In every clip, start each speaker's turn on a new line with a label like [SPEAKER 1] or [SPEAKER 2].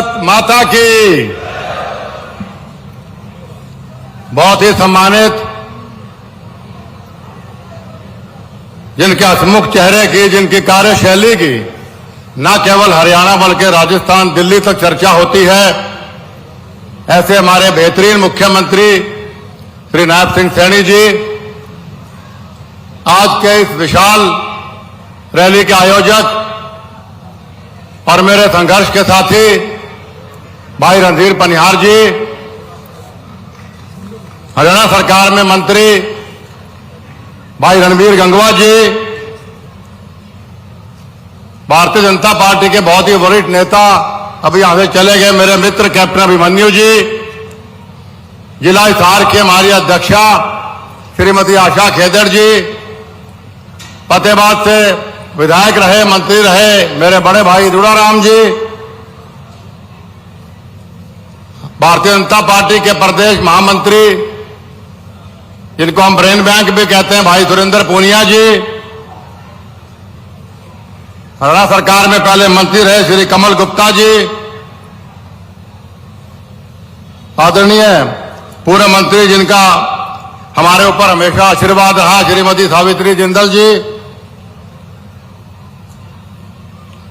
[SPEAKER 1] भारत माता की। बहुत ही सम्मानित, जिनके हसमुख चेहरे की, जिनकी कार्यशैली की न केवल हरियाणा बल्कि राजस्थान, दिल्ली तक चर्चा होती है, ऐसे हमारे बेहतरीन मुख्यमंत्री श्री नायब सिंह सैनी जी आज के इस विशाल रैली के आयोजक और मेरे संघर्ष के साथी भाई रणधीर पनिहार जी, हरियाणा सरकार में मंत्री भाई रणबीर गंगवा जी, भारतीय जनता पार्टी के बहुत ही वरिष्ठ नेता अभी यहां से चले गए मेरे मित्र कैप्टन अभिमन्यु जी, जिला हिसार की हमारी अध्यक्षा श्रीमती आशा खेदड़ जी, फतेहाबाद से विधायक रहे, मंत्री रहे मेरे बड़े भाई दुड़ाराम जी, भारतीय जनता पार्टी के प्रदेश महामंत्री जिनको हम ब्रेन बैंक भी कहते हैं भाई सुरेंद्र पूनिया जी, हरियाणा सरकार में पहले मंत्री रहे श्री कमल गुप्ता जी, आदरणीय पूर्व मंत्री जिनका हमारे ऊपर हमेशा आशीर्वाद रहा श्रीमती सावित्री जिंदल जी,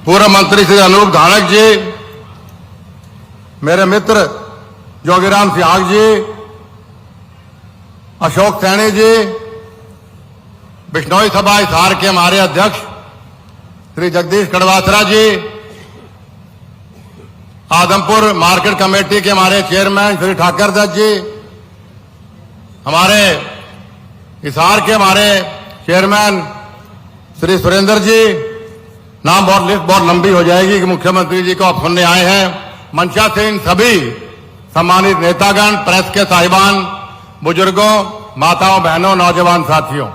[SPEAKER 1] पूर्व मंत्री श्री अनूप धानक जी, मेरे मित्र जोगीराम सिहाग जी, अशोक सैनी जी, बिश्नोई सभा हिसार के हमारे अध्यक्ष श्री जगदीश कड़वासरा जी, आदमपुर मार्केट कमेटी के हमारे चेयरमैन श्री ठाकर दत्त जी, हमारे हिसार के हमारे चेयरमैन श्री सुरेंद्र जी, नाम लिस्ट बहुत लंबी हो जाएगी कि मुख्यमंत्री जी को आप सुनने आए हैं, मंचा से इन सभी सम्मानित नेतागण, प्रेस के साहिबान, बुजुर्गों, माताओं, बहनों, नौजवान साथियों,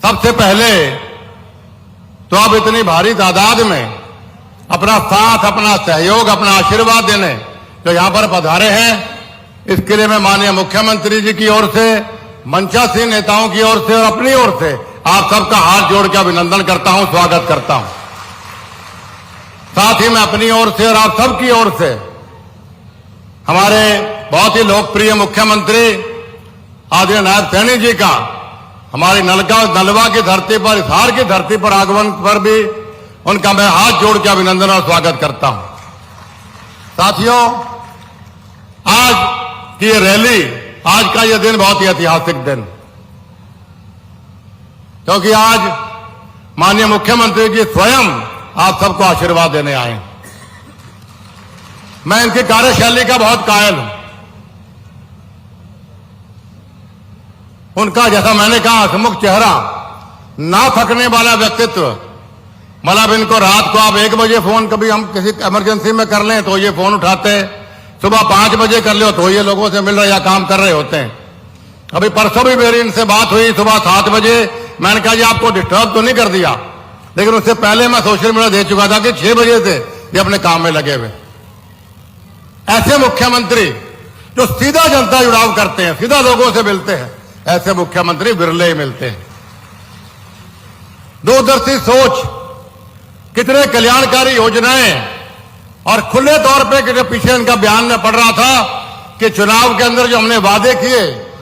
[SPEAKER 1] सबसे पहले तो आप इतनी भारी तादाद में अपना साथ, अपना सहयोग, अपना आशीर्वाद देने जो यहां पर पधारे हैं, इसके लिए मैं माननीय मुख्यमंत्री जी की ओर से, मंचा से नेताओं की ओर से और अपनी ओर से आप सबका हाथ जोड़ के अभिनंदन करता हूं, स्वागत करता हूं। साथ ही मैं अपनी ओर से और आप सबकी ओर से हमारे बहुत ही लोकप्रिय मुख्यमंत्री आदरणीय नायब सैनी जी का हमारी नलवा की धरती पर, हिसार की धरती पर आगमन पर भी उनका मैं हाथ जोड़ के अभिनंदन और स्वागत करता हूं। साथियों, आज की ये रैली, आज का यह दिन बहुत ही ऐतिहासिक दिन, क्योंकि आज माननीय मुख्यमंत्री जी स्वयं आप सबको आशीर्वाद देने आए। मैं इनकी कार्यशैली का बहुत कायल हूं। उनका, जैसा मैंने कहा, हसमुख चेहरा, ना थकने वाला व्यक्तित्व, मतलब इनको रात को आप 1 बजे फोन कभी हम किसी इमरजेंसी में कर लें तो ये फोन उठाते, सुबह 5 बजे कर लो तो ये लोगों से मिल रहे या काम कर रहे होते हैं। अभी परसों भी मेरी इनसे बात हुई सुबह 7 बजे, मैंने कहा जी आपको डिस्टर्ब तो नहीं कर दिया, लेकिन उससे पहले मैं सोशल मीडिया दे चुका था कि 6 बजे से ये अपने काम में लगे हुए। ऐसे मुख्यमंत्री जो सीधा जनता जुड़ाव करते हैं, सीधा लोगों से मिलते हैं, ऐसे मुख्यमंत्री विरले ही मिलते हैं। दूरदर्शी सोच, कितने कल्याणकारी योजनाएं, और खुले तौर पे जो पीछे इनका बयान में पढ़ रहा था कि चुनाव के अंदर जो हमने वादे किए,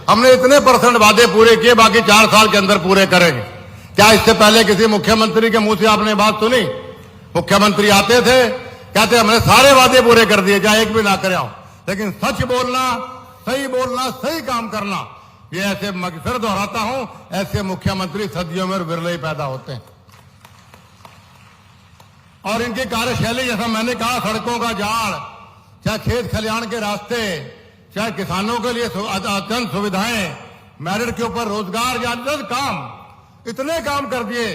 [SPEAKER 1] हमने इतने % वादे पूरे किए, बाकी 4 साल के अंदर पूरे करेंगे। क्या इससे पहले किसी मुख्यमंत्री के मुंह से आपने बात सुनी? मुख्यमंत्री आते थे, कहते हमने सारे वादे पूरे कर दिए, चाहे एक भी ना करे आओ, लेकिन सच बोलना, सही काम करना, ये ऐसे, फिर दोहराता हूं, ऐसे मुख्यमंत्री सदियों में विरले ही पैदा होते हैं। और इनकी कार्यशैली, जैसा मैंने कहा, सड़कों का जाल, चाहे खेत खलिहान के रास्ते, चाहे किसानों के लिए अत्यंत सुविधाएं, मेरिट के ऊपर रोजगार, या काम, इतने काम कर दिए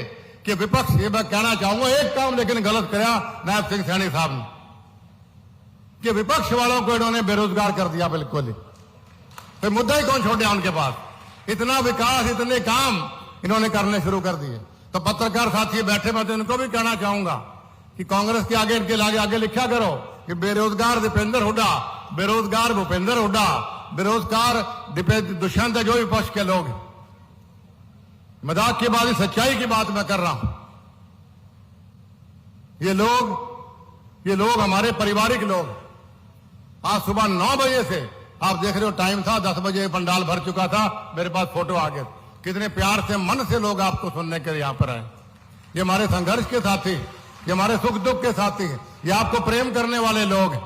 [SPEAKER 1] कि विपक्ष, ये मैं कहना चाहूंगा, एक काम लेकिन गलत किया नायब सिंह सैनी साहब ने, कि विपक्ष वालों को इन्होंने बेरोजगार कर दिया बिल्कुल ही। फिर मुद्दा ही कौन छोड़े उनके पास? इतना विकास, इतने काम इन्होंने करने शुरू कर दिए। तो पत्रकार साथी बैठे, मैं तो इनको भी कहना चाहूंगा कि कांग्रेस के आगे, इनके आगे लिखा करो कि बेरोजगार दीपेंद्र हुड्डा, बेरोजगार भूपेंद्र हुड्डा, बेरोजगार दुष्यंत, जो विपक्ष के लोग। मजाक की बात, सच्चाई की बात मैं कर रहा हूं। ये लोग ये लोग हमारे पारिवारिक लोग। आज सुबह 9 बजे से आप देख रहे हो, टाइम था 10 बजे पंडाल भर चुका था, मेरे पास फोटो आ गए। कितने प्यार से, मन से लोग आपको सुनने के लिए यहाँ पर आए। ये हमारे संघर्ष के साथी, ये हमारे सुख दुख के साथी, ये आपको प्रेम करने वाले लोग,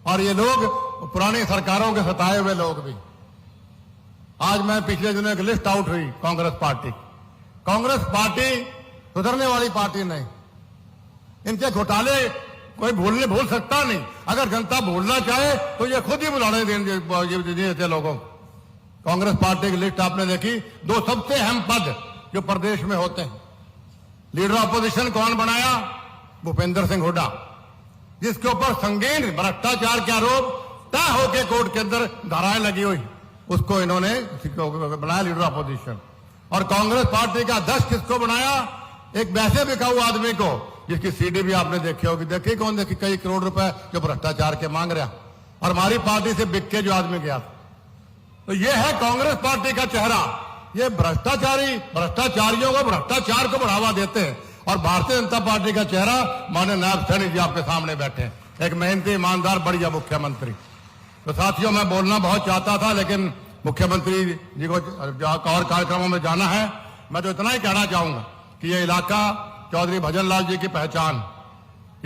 [SPEAKER 1] और ये लोग पुरानी सरकारों के सताए हुए लोग भी। आज मैं पिछले दिनों एक लिस्ट आउट हुई कांग्रेस पार्टी सुधरने वाली पार्टी नहीं। इनके घोटाले कोई भूल सकता नहीं। अगर जनता भूलना चाहे तो ये खुद ही बुलाने देते लोगों को। कांग्रेस पार्टी की लिस्ट आपने देखी, 2 सबसे अहम पद जो प्रदेश में होते हैं। लीडर ऑपोजिशन कौन बनाया? भूपेंद्र सिंह हुड्डा, जिसके ऊपर संगीन भ्रष्टाचार के आरोप तय होकर कोर्ट के अंदर धाराएं लगी हुई, उसको इन्होंने बनाया लीडर ऑपोजिशन। और कांग्रेस पार्टी का अध्यक्ष किसको बनाया? एक वैसे बिकाऊ आदमी को, जिसकी सीडी भी आपने देखी होगी। देखी कौन देखी? कई करोड़ रुपए जो भ्रष्टाचार के मांग रहा, और हमारी पार्टी से बिक के जो आदमी गया। तो ये है कांग्रेस पार्टी का चेहरा। ये भ्रष्टाचारियों को, भ्रष्टाचार को बढ़ावा देते हैं। और भारतीय जनता पार्टी का चेहरा माननीय नायब सैनी जी आपके सामने बैठे हैं, एक मेहनती, ईमानदार, बढ़िया मुख्यमंत्री। तो साथियों, मैं बोलना बहुत चाहता था, लेकिन मुख्यमंत्री जी को और कार्यक्रमों में जाना है। मैं तो इतना ही कहना चाहूंगा कि ये इलाका चौधरी भजनलाल जी की पहचान,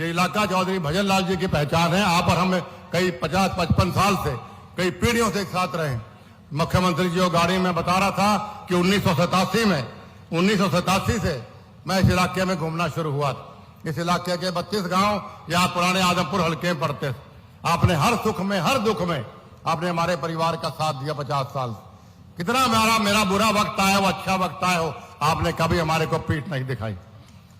[SPEAKER 1] ये इलाका चौधरी भजनलाल जी की पहचान है। आप और हम कई 50-55 साल से, कई पीढ़ियों से एक साथ रहे। मुख्यमंत्री जी को गाड़ी में बता रहा था कि 1987 से मैं इस इलाके में घूमना शुरू हुआ था। इस इलाके के 32 गांव यहाँ पुराने आदमपुर हल्के में पड़ते थे। आपने हर सुख में, हर दुख में आपने हमारे परिवार का साथ दिया 50 साल। कितना मेरा बुरा वक्त आया हो, अच्छा वक्त आया हो, आपने कभी हमारे को पीठ नहीं दिखाई।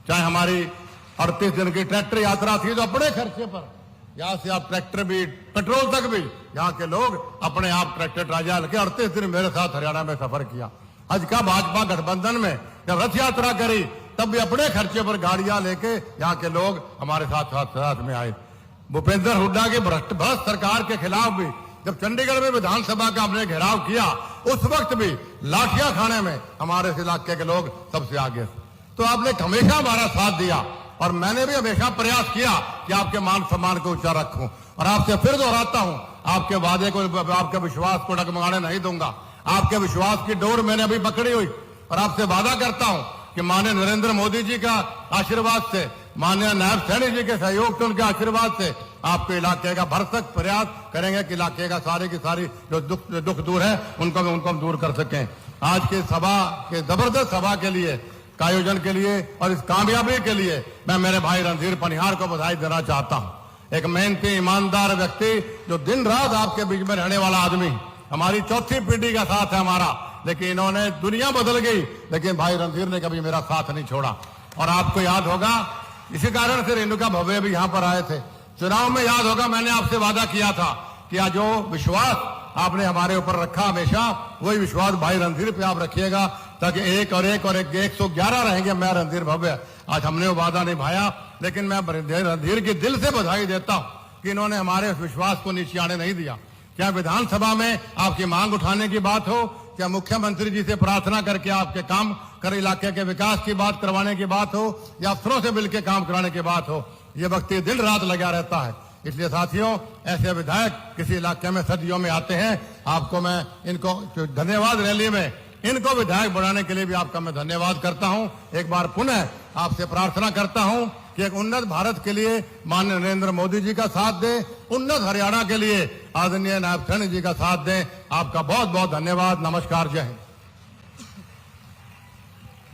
[SPEAKER 1] चाहे हमारी 38 दिन की ट्रैक्टर यात्रा थी, तो अपने खर्चे पर, यहां से आप ट्रैक्टर भी, पेट्रोल तक भी, यहाँ के लोग अपने आप ट्रैक्टर ट्राजा लेके 38 दिन मेरे साथ हरियाणा में सफर किया। आज का भाजपा गठबंधन में जब रथ यात्रा करी, तब भी अपने खर्चे पर गाड़ियां लेके यहाँ के लोग हमारे साथ में आए। भूपेंद्र हुड्डा की भ्रष्ट सरकार के खिलाफ भी जब चंडीगढ़ में विधानसभा का हमने घेराव किया, उस वक्त भी लाठियां खाने में हमारे इस इलाके के लोग सबसे आगे। तो आपने हमेशा हमारा साथ दिया, और मैंने भी हमेशा प्रयास किया कि आपके मान सम्मान को ऊंचा रखूं। और आपसे फिर दोहराता हूं, आपके वादे को, आपके विश्वास को डगमगाने नहीं दूंगा। आपके विश्वास की डोर मैंने अभी पकड़ी हुई, और आपसे वादा करता हूं कि माननीय नरेंद्र मोदी जी का आशीर्वाद से, माननीय नायब सैनी जी के सहयोग से, उनके आशीर्वाद से आपके इलाके का भरसक प्रयास करेंगे कि इलाके का सारी की सारी जो दुख दूर है, उनको हम दूर कर सकें। आज की सभा के जबरदस्त सभा के लिए, का आयोजन के लिए और इस कामयाबी के लिए मैं मेरे भाई रणधीर पनिहार को बधाई देना चाहता हूं। एक मेहनती, ईमानदार व्यक्ति, जो दिन रात आपके बीच में रहने वाला आदमी, हमारी चौथी पीढ़ी का साथ है हमारा, लेकिन इन्होंने, दुनिया बदल गई, लेकिन भाई रणधीर ने कभी मेरा साथ नहीं छोड़ा। और आपको याद होगा, इसी कारण से रेणुका भव्य भी यहां पर आए थे। चुनाव में याद होगा, मैंने आपसे वादा किया था कि आज जो विश्वास आपने हमारे ऊपर रखा, हमेशा वही विश्वास भाई रणधीर पे आप रखिएगा, ताकि एक और एक 111 रहेंगे। मैं रणधीर भव्य, आज हमने वो वादा निभाया, लेकिन मैं रणधीर की दिल से बधाई देता हूं कि इन्होंने हमारे विश्वास को नीचे आने नहीं दिया। क्या विधानसभा में आपकी मांग उठाने की बात हो, क्या मुख्यमंत्री जी से प्रार्थना करके आपके काम कर, इलाके के विकास की बात करवाने की बात हो, या अफसरों से मिलकर काम कराने की बात हो, ये व्यक्ति दिन रात लगा रहता है। इसलिए साथियों, ऐसे विधायक किसी इलाके में सदियों में आते हैं। आपको मैं, इनको धन्यवाद, रैली में इनको विधायक बनाने के लिए भी आपका मैं धन्यवाद करता हूं। एक बार पुनः आपसे प्रार्थना करता हूं कि एक उन्नत भारत के लिए माननीय नरेंद्र मोदी जी का साथ दें, उन्नत हरियाणा के लिए आदरणीय नायब सैनी जी का साथ दें। आपका बहुत बहुत धन्यवाद। नमस्कार, जय हिंद।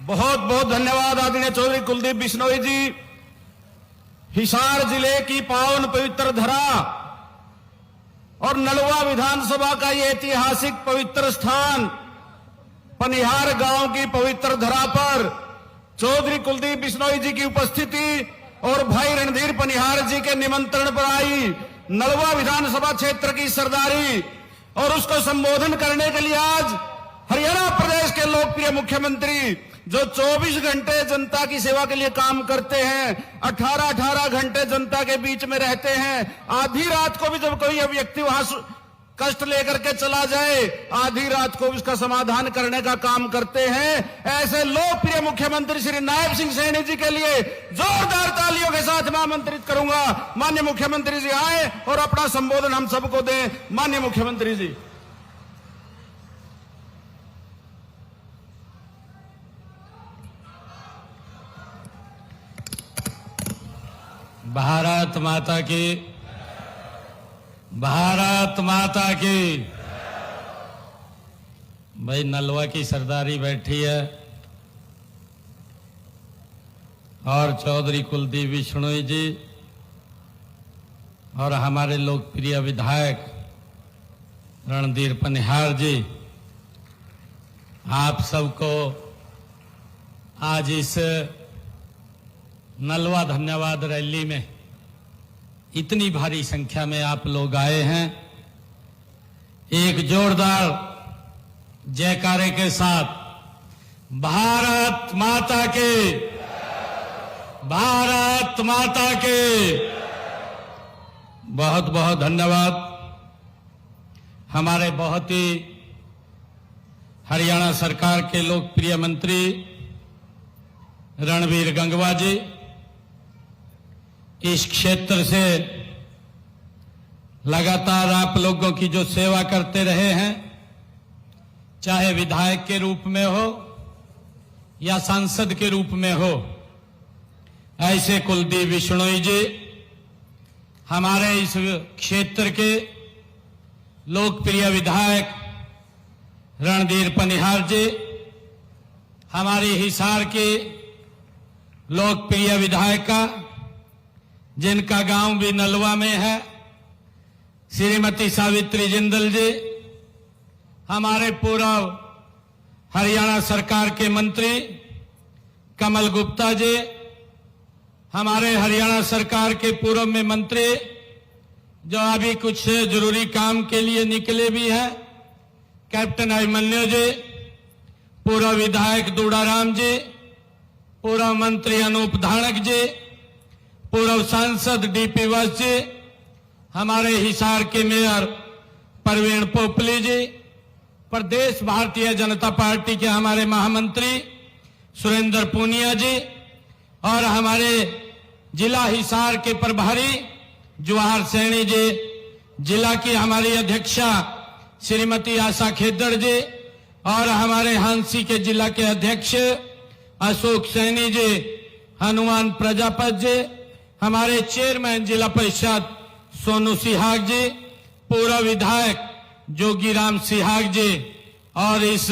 [SPEAKER 2] बहुत बहुत धन्यवाद आदरणीय चौधरी कुलदीप बिश्नोई जी। हिसार जिले की पावन पवित्र धरा और नलवा विधानसभा का ये ऐतिहासिक पवित्र स्थान, पनिहार गांव की पवित्र धरा पर चौधरी कुलदीप बिश्नोई जी की उपस्थिति और भाई रणधीर पनिहार जी के निमंत्रण पर आई नलवा विधानसभा क्षेत्र की सरदारी, और उसको संबोधन करने के लिए आज हरियाणा प्रदेश के लोकप्रिय मुख्यमंत्री, जो 24 घंटे जनता की सेवा के लिए काम करते हैं, 18-18 घंटे जनता के बीच में रहते हैं, आधी रात को भी जब कोई व्यक्ति वहां कष्ट लेकर के चला जाए, आधी रात को उसका समाधान करने का काम करते हैं। ऐसे लोकप्रिय मुख्यमंत्री श्री नायब सिंह सैनी जी के लिए जोरदार तालियों के साथ मैं आमंत्रित करूंगा। माननीय मुख्यमंत्री जी आए और अपना संबोधन हम सबको दें। माननीय मुख्यमंत्री जी।
[SPEAKER 3] भारत माता की, भारत माता की। भाई नलवा की सरदारी बैठी है और चौधरी कुलदीप बिश्नोई जी और हमारे लोकप्रिय विधायक रणधीर पनिहार जी, आप सबको आज इस नलवा धन्यवाद रैली में इतनी भारी संख्या में आप लोग आए हैं। एक जोरदार जयकारे के साथ भारत माता के, भारत माता के बहुत बहुत धन्यवाद। हमारे बहुत ही हरियाणा सरकार के लोकप्रिय मंत्री रणवीर गंगवा जी इस क्षेत्र से लगातार आप लोगों की जो सेवा करते रहे हैं, चाहे विधायक के रूप में हो या सांसद के रूप में हो, ऐसे कुलदीप बिश्नोई जी हमारे इस क्षेत्र के लोकप्रिय विधायक रणधीर पनिहार जी, हमारी हिसार के लोकप्रिय विधायिका जिनका गांव भी नलवा में है, श्रीमती सावित्री जिंदल जी, हमारे पूर्व हरियाणा सरकार के मंत्री कमल गुप्ता जी, हमारे हरियाणा सरकार के पूर्व में मंत्री जो अभी कुछ जरूरी काम के लिए निकले भी हैं, कैप्टन अभिमन्यु जी, पूर्व विधायक दूड़ाराम जी, पूर्व मंत्री अनूप धानक जी, पूर्व सांसद डीपी वत्स जी, हमारे हिसार के मेयर प्रवीण पोपली जी, प्रदेश भारतीय जनता पार्टी के हमारे महामंत्री सुरेंद्र पूनिया जी और हमारे जिला हिसार के प्रभारी जवाहर सैनी जी, जिला की हमारी अध्यक्षा श्रीमती आशा खेदड़ जी और हमारे हांसी के जिला के अध्यक्ष अशोक सैनी जी, हनुमान प्रजापत जी, हमारे चेयरमैन जिला परिषद सोनू सिहाग जी, पूर्व विधायक जोगीराम सिहाग जी और इस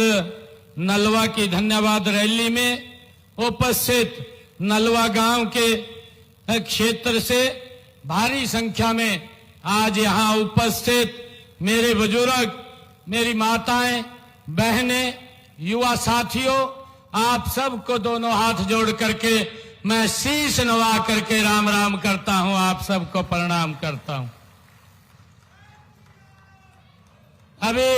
[SPEAKER 3] नलवा की धन्यवाद रैली में उपस्थित नलवा गांव के क्षेत्र से भारी संख्या में आज यहां उपस्थित मेरे बुजुर्ग, मेरी माताएं, बहनें, युवा साथियों, आप सबको दोनों हाथ जोड़ करके मैं शीश नवा करके राम राम करता हूं, आप सबको प्रणाम करता हूं। अभी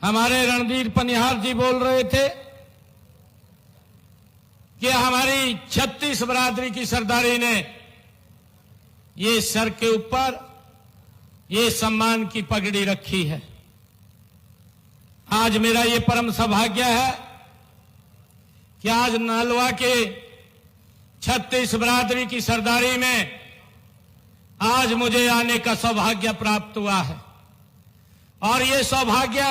[SPEAKER 3] हमारे रणधीर पनिहार जी बोल रहे थे कि हमारी 36 बरादरी की सरदारी ने ये सर के ऊपर ये सम्मान की पगड़ी रखी है। आज मेरा ये परम सौभाग्य है कि आज नलवा के 36 बरादरी की सरदारी में आज मुझे आने का सौभाग्य प्राप्त हुआ है और ये सौभाग्य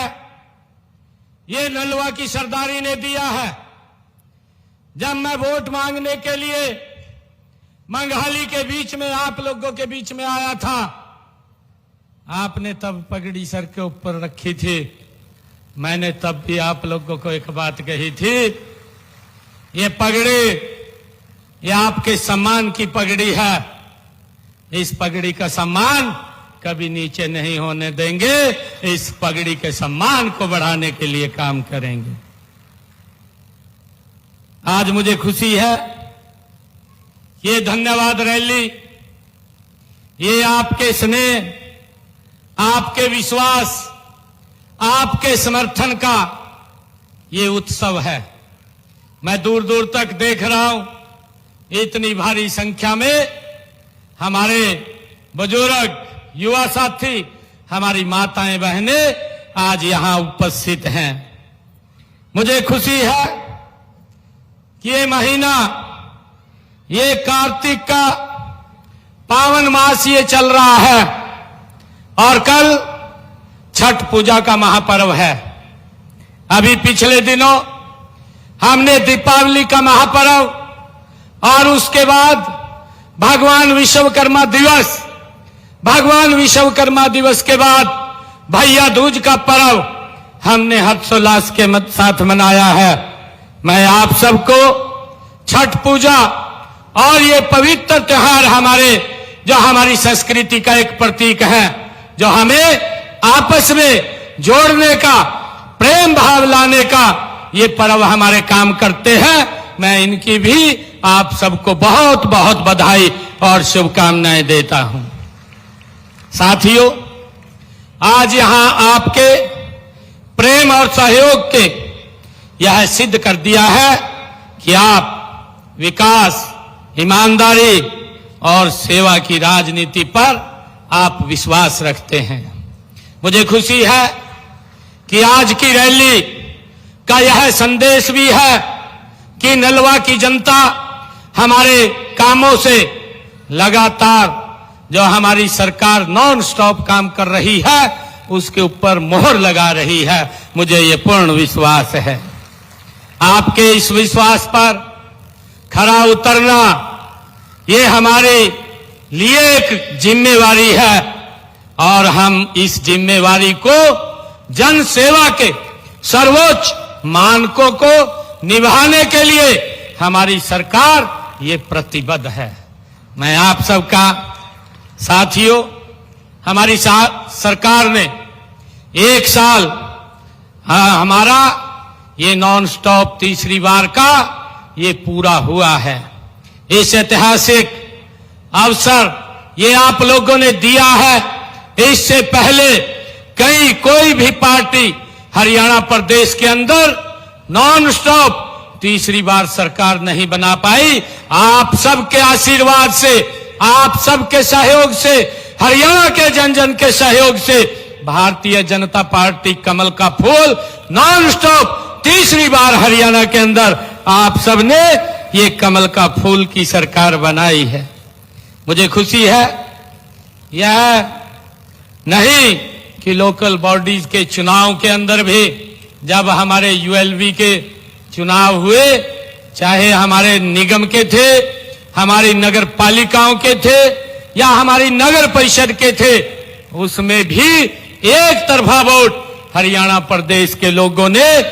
[SPEAKER 3] ये नलवा की सरदारी ने दिया है। जब मैं वोट मांगने के लिए मंगहाली के बीच में आप लोगों के बीच में आया था, आपने तब पगड़ी सर के ऊपर रखी थी। मैंने तब भी आप लोगों को एक बात कही थी, ये पगड़ी ये आपके सम्मान की पगड़ी है, इस पगड़ी का सम्मान कभी नीचे नहीं होने देंगे, इस पगड़ी के सम्मान को बढ़ाने के लिए काम करेंगे। आज मुझे खुशी है, ये धन्यवाद रैली, ये आपके स्नेह, आपके विश्वास, आपके समर्थन का ये उत्सव है। मैं दूर दूर तक देख रहा हूं, इतनी भारी संख्या में हमारे बुजुर्ग, युवा साथी, हमारी माताएं बहनें आज यहां उपस्थित हैं। मुझे खुशी है कि ये महीना, ये कार्तिक का पावन मास ये चल रहा है और कल छठ पूजा का महापर्व है। अभी पिछले दिनों हमने दीपावली का महापर्व और उसके बाद भगवान विश्वकर्मा दिवस के बाद भैया दूज का पर्व हमने हर्षोल्लास के साथ मनाया है। मैं आप सबको छठ पूजा और ये पवित्र त्योहार जो हमारी संस्कृति का एक प्रतीक है, जो हमें आपस में जोड़ने का, प्रेम भाव लाने का ये पर्व हमारे काम करते हैं। मैं इनकी भी आप सबको बहुत बहुत बधाई और शुभकामनाएं देता हूं। साथियों, आज यहां आपके प्रेम और सहयोग के यह सिद्ध कर दिया है कि आप विकास, ईमानदारी और सेवा की राजनीति पर आप विश्वास रखते हैं। मुझे खुशी है कि आज की रैली का यह संदेश भी है कि नलवा की जनता हमारे कामों से लगातार जो हमारी सरकार नॉन स्टॉप काम कर रही है उसके ऊपर मोहर लगा रही है। मुझे ये पूर्ण विश्वास है। आपके इस विश्वास पर खरा उतरना ये हमारे लिए एक जिम्मेवारी है और हम इस जिम्मेवारी को जन सेवा के सर्वोच्च मानकों को निभाने के लिए हमारी सरकार ये प्रतिबद्ध है। मैं आप सबका साथियों, हमारी सरकार ने एक साल हमारा ये नॉन स्टॉप तीसरी बार का ये पूरा हुआ है। इस ऐतिहासिक अवसर ये आप लोगों ने दिया है। इससे पहले कोई भी पार्टी हरियाणा प्रदेश के अंदर नॉन स्टॉप तीसरी बार सरकार नहीं बना पाई। आप सबके आशीर्वाद से, आप सबके सहयोग से, हरियाणा के जन जन के सहयोग से भारतीय जनता पार्टी कमल का फूल नॉन स्टॉप तीसरी बार हरियाणा के अंदर आप सबने ये कमल का फूल की सरकार बनाई है। मुझे खुशी है यह नहीं कि लोकल बॉडीज के चुनाव के अंदर भी जब हमारे यूएलबी के चुनाव हुए, चाहे हमारे निगम के थे, हमारी नगर पालिकाओं के थे या हमारी नगर परिषद के थे, उसमें भी एक तरफा वोट हरियाणा प्रदेश के लोगों ने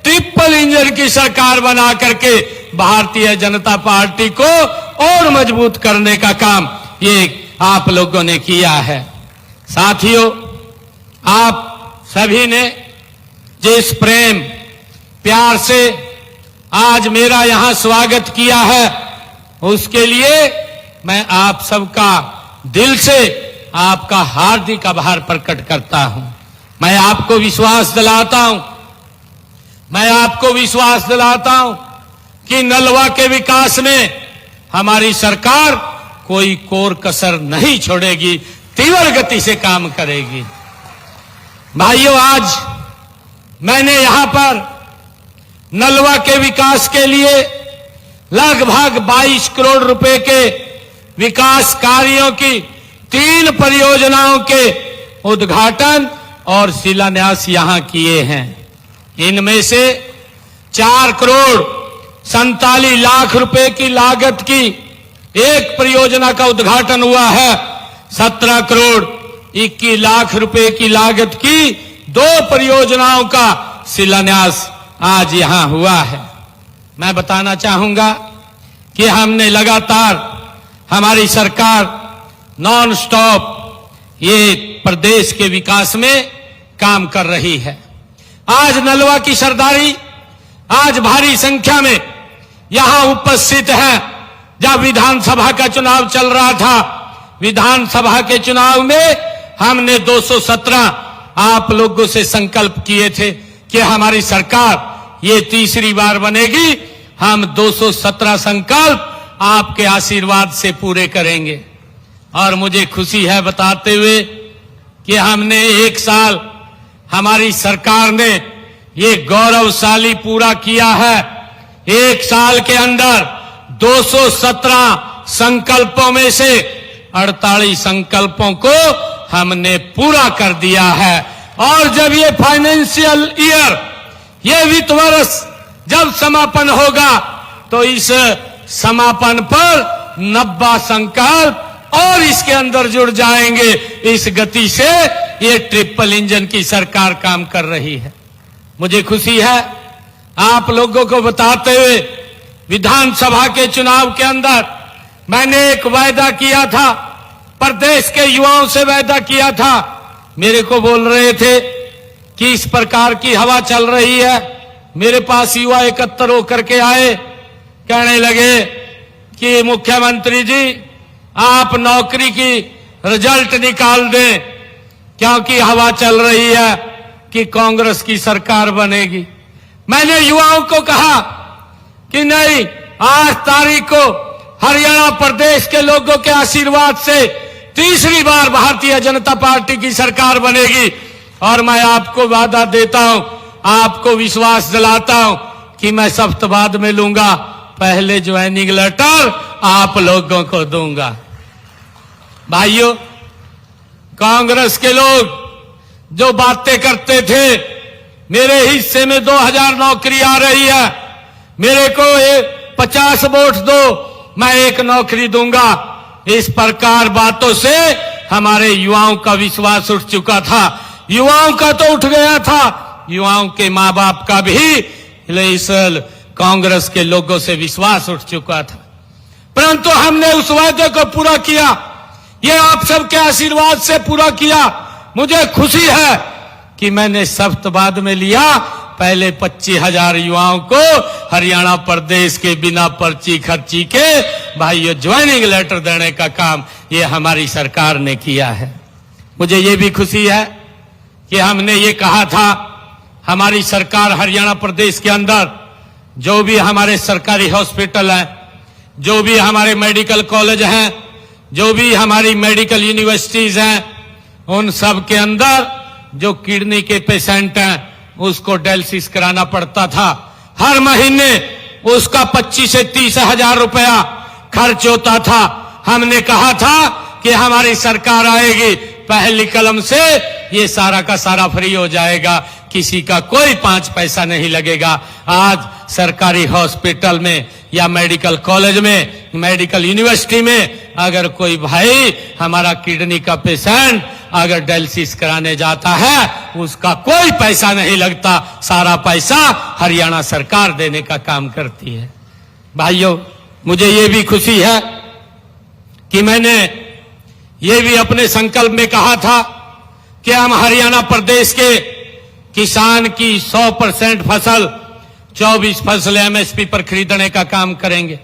[SPEAKER 3] ट्रिपल इंजन की सरकार बना करके भारतीय जनता पार्टी को और मजबूत करने का काम ये आप लोगों ने किया है। साथियों, आप सभी ने जिस प्रेम प्यार से आज मेरा यहां स्वागत किया है उसके लिए मैं आप सबका दिल से आपका हार्दिक आभार प्रकट करता हूं। मैं आपको विश्वास दिलाता हूं कि नलवा के विकास में हमारी सरकार कोई कोर कसर नहीं छोड़ेगी, तीव्र गति से काम करेगी। भाइयों, आज मैंने यहां पर नलवा के विकास के लिए लगभग 22 करोड़ रुपए के विकास कार्यों की 3 परियोजनाओं के उद्घाटन और शिलान्यास यहां किए हैं। इनमें से 4 करोड़ 47 लाख रुपए की लागत की एक परियोजना का उद्घाटन हुआ है। 17 करोड़ 21 लाख रुपए की लागत की 2 परियोजनाओं का शिलान्यास आज यहां हुआ है। मैं बताना चाहूंगा कि हमने लगातार, हमारी सरकार नॉन स्टॉप ये प्रदेश के विकास में काम कर रही है। आज नलवा की सरदारी आज भारी संख्या में यहां उपस्थित है। जब विधानसभा का चुनाव चल रहा था, विधानसभा के चुनाव में हमने 217 आप लोगों से संकल्प किए थे कि हमारी सरकार ये तीसरी बार बनेगी। हम 217 संकल्प आपके आशीर्वाद से पूरे करेंगे। और मुझे खुशी है बताते हुए कि हमने 1 साल हमारी सरकार ने ये गौरवशाली पूरा किया है। 1 साल के अंदर 217 संकल्पों में से 48 संकल्पों को हमने पूरा कर दिया है। और जब ये फाइनेंशियल ईयर, ये वित्त वर्ष जब समापन होगा तो इस समापन पर 90 संकल्प और इसके अंदर जुड़ जाएंगे। इस गति से ये ट्रिपल इंजन की सरकार काम कर रही है। मुझे खुशी है आप लोगों को बताते हुए, विधानसभा के चुनाव के अंदर मैंने एक वायदा किया था, प्रदेश के युवाओं से वायदा किया था। मेरे को बोल रहे थे कि इस प्रकार की हवा चल रही है। मेरे पास युवा एकत्र होकर के आए, कहने लगे कि मुख्यमंत्री जी आप नौकरी की रिजल्ट निकाल दें, क्योंकि हवा चल रही है कि कांग्रेस की सरकार बनेगी। मैंने युवाओं को कहा कि नहीं, 8 तारीख को हरियाणा प्रदेश के लोगों के आशीर्वाद से तीसरी बार भारतीय जनता पार्टी की सरकार बनेगी। और मैं आपको वादा देता हूं, आपको विश्वास दिलाता हूं कि मैं सप्ताहवाद में लूंगा, पहले ज्वाइनिंग लेटर आप लोगों को दूंगा। भाइयों, कांग्रेस के लोग जो बातें करते थे, मेरे हिस्से में 2000 नौकरी आ रही है, मेरे को 50 वोट दो, मैं 1 नौकरी दूंगा, इस प्रकार बातों से हमारे युवाओं का विश्वास उठ चुका था। युवाओं का तो उठ गया था, युवाओं के मां बाप का भी इस कांग्रेस के लोगों से विश्वास उठ चुका था। परंतु हमने उस वायदे को पूरा किया, ये आप सबके आशीर्वाद से पूरा किया। मुझे खुशी है कि मैंने सप्ताहवाद में लिया, पहले 25,000 युवाओं को हरियाणा प्रदेश के बिना पर्ची खर्ची के भाइयों ज्वाइनिंग लेटर देने का काम ये हमारी सरकार ने किया है। मुझे ये भी खुशी है कि हमने ये कहा था, हमारी सरकार हरियाणा प्रदेश के अंदर जो भी हमारे सरकारी हॉस्पिटल हैं, जो भी हमारे मेडिकल कॉलेज हैं, जो भी हमारी मेडिकल यूनिवर्सिटीज हैं, उन सब के अंदर जो किडनी के पेशेंट हैं उसको डायलिसिस कराना पड़ता था। हर महीने उसका 25 से 30 हजार रुपया खर्च होता था। हमने कहा था कि हमारी सरकार आएगी, पहली कलम से ये सारा का सारा फ्री हो जाएगा, किसी का कोई 5 पैसा नहीं लगेगा। आज सरकारी हॉस्पिटल में या मेडिकल कॉलेज में, मेडिकल यूनिवर्सिटी में अगर कोई भाई हमारा किडनी का पेशेंट अगर डायलिसिस कराने जाता है, उसका कोई पैसा नहीं लगता, सारा पैसा हरियाणा सरकार देने का काम करती है। भाइयों, मुझे ये भी खुशी है कि मैंने ये भी अपने संकल्प में कहा था कि हम हरियाणा प्रदेश के किसान की 100% फसल 24 फसल एमएसपी पर खरीदने का काम करेंगे।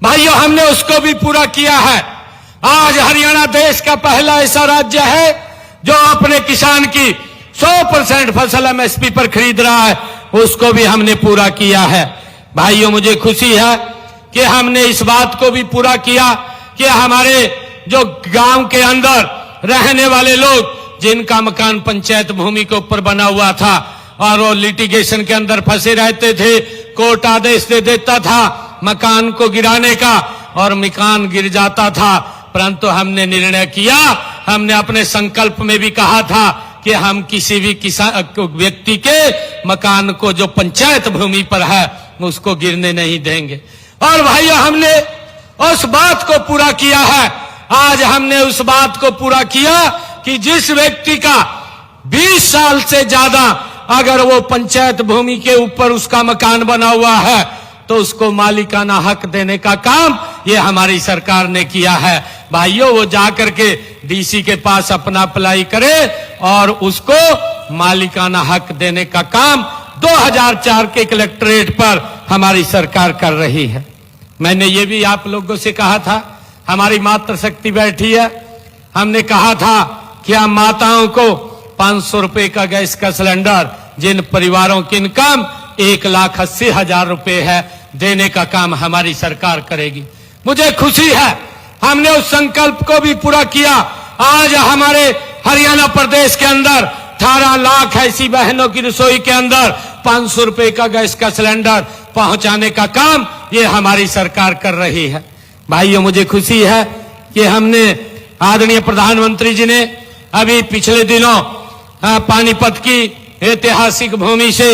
[SPEAKER 3] भाइयों, हमने उसको भी पूरा किया है। आज हरियाणा देश का पहला ऐसा राज्य है जो अपने किसान की 100% फसल एमएसपी पर खरीद रहा है, उसको भी हमने पूरा किया है। भाइयों, मुझे खुशी है कि हमने इस बात को भी पूरा किया कि हमारे जो गांव के अंदर रहने वाले लोग जिनका मकान पंचायत भूमि के ऊपर बना हुआ था और वो लिटिगेशन के अंदर फंसे रहते थे, कोर्ट आदेश दे देता था मकान को गिराने का और मकान गिर जाता था, परंतु हमने निर्णय किया, हमने अपने संकल्प में भी कहा था कि हम किसी भी व्यक्ति के मकान को जो पंचायत भूमि पर है उसको गिरने नहीं देंगे। और भाइयों, हमने उस बात को पूरा किया है। आज हमने उस बात को पूरा किया कि जिस व्यक्ति का 20 साल से ज्यादा अगर वो पंचायत भूमि के ऊपर उसका मकान बना हुआ है तो उसको मालिकाना हक देने का काम ये हमारी सरकार ने किया है। भाइयों, वो जाकर के डीसी के पास अपना अप्लाई करे और उसको मालिकाना हक देने का काम 2004 के कलेक्ट्रेट पर हमारी सरकार कर रही है। मैंने ये भी आप लोगों से कहा था, हमारी मातृशक्ति बैठी है, हमने कहा था कि हम माताओं को 500 रुपए का गैस का सिलेंडर, जिन परिवारों की इनकम 1,80,000 रुपए है, देने का काम हमारी सरकार करेगी। मुझे खुशी है हमने उस संकल्प को भी पूरा किया। आज हमारे हरियाणा प्रदेश के अंदर 18 लाख ऐसी बहनों की रसोई के अंदर 500 रुपए का गैस का सिलेंडर पहुंचाने का काम ये हमारी सरकार कर रही है। भाइयों, मुझे खुशी है कि हमने आदरणीय प्रधानमंत्री जी ने अभी पिछले दिनों पानीपत की ऐतिहासिक भूमि से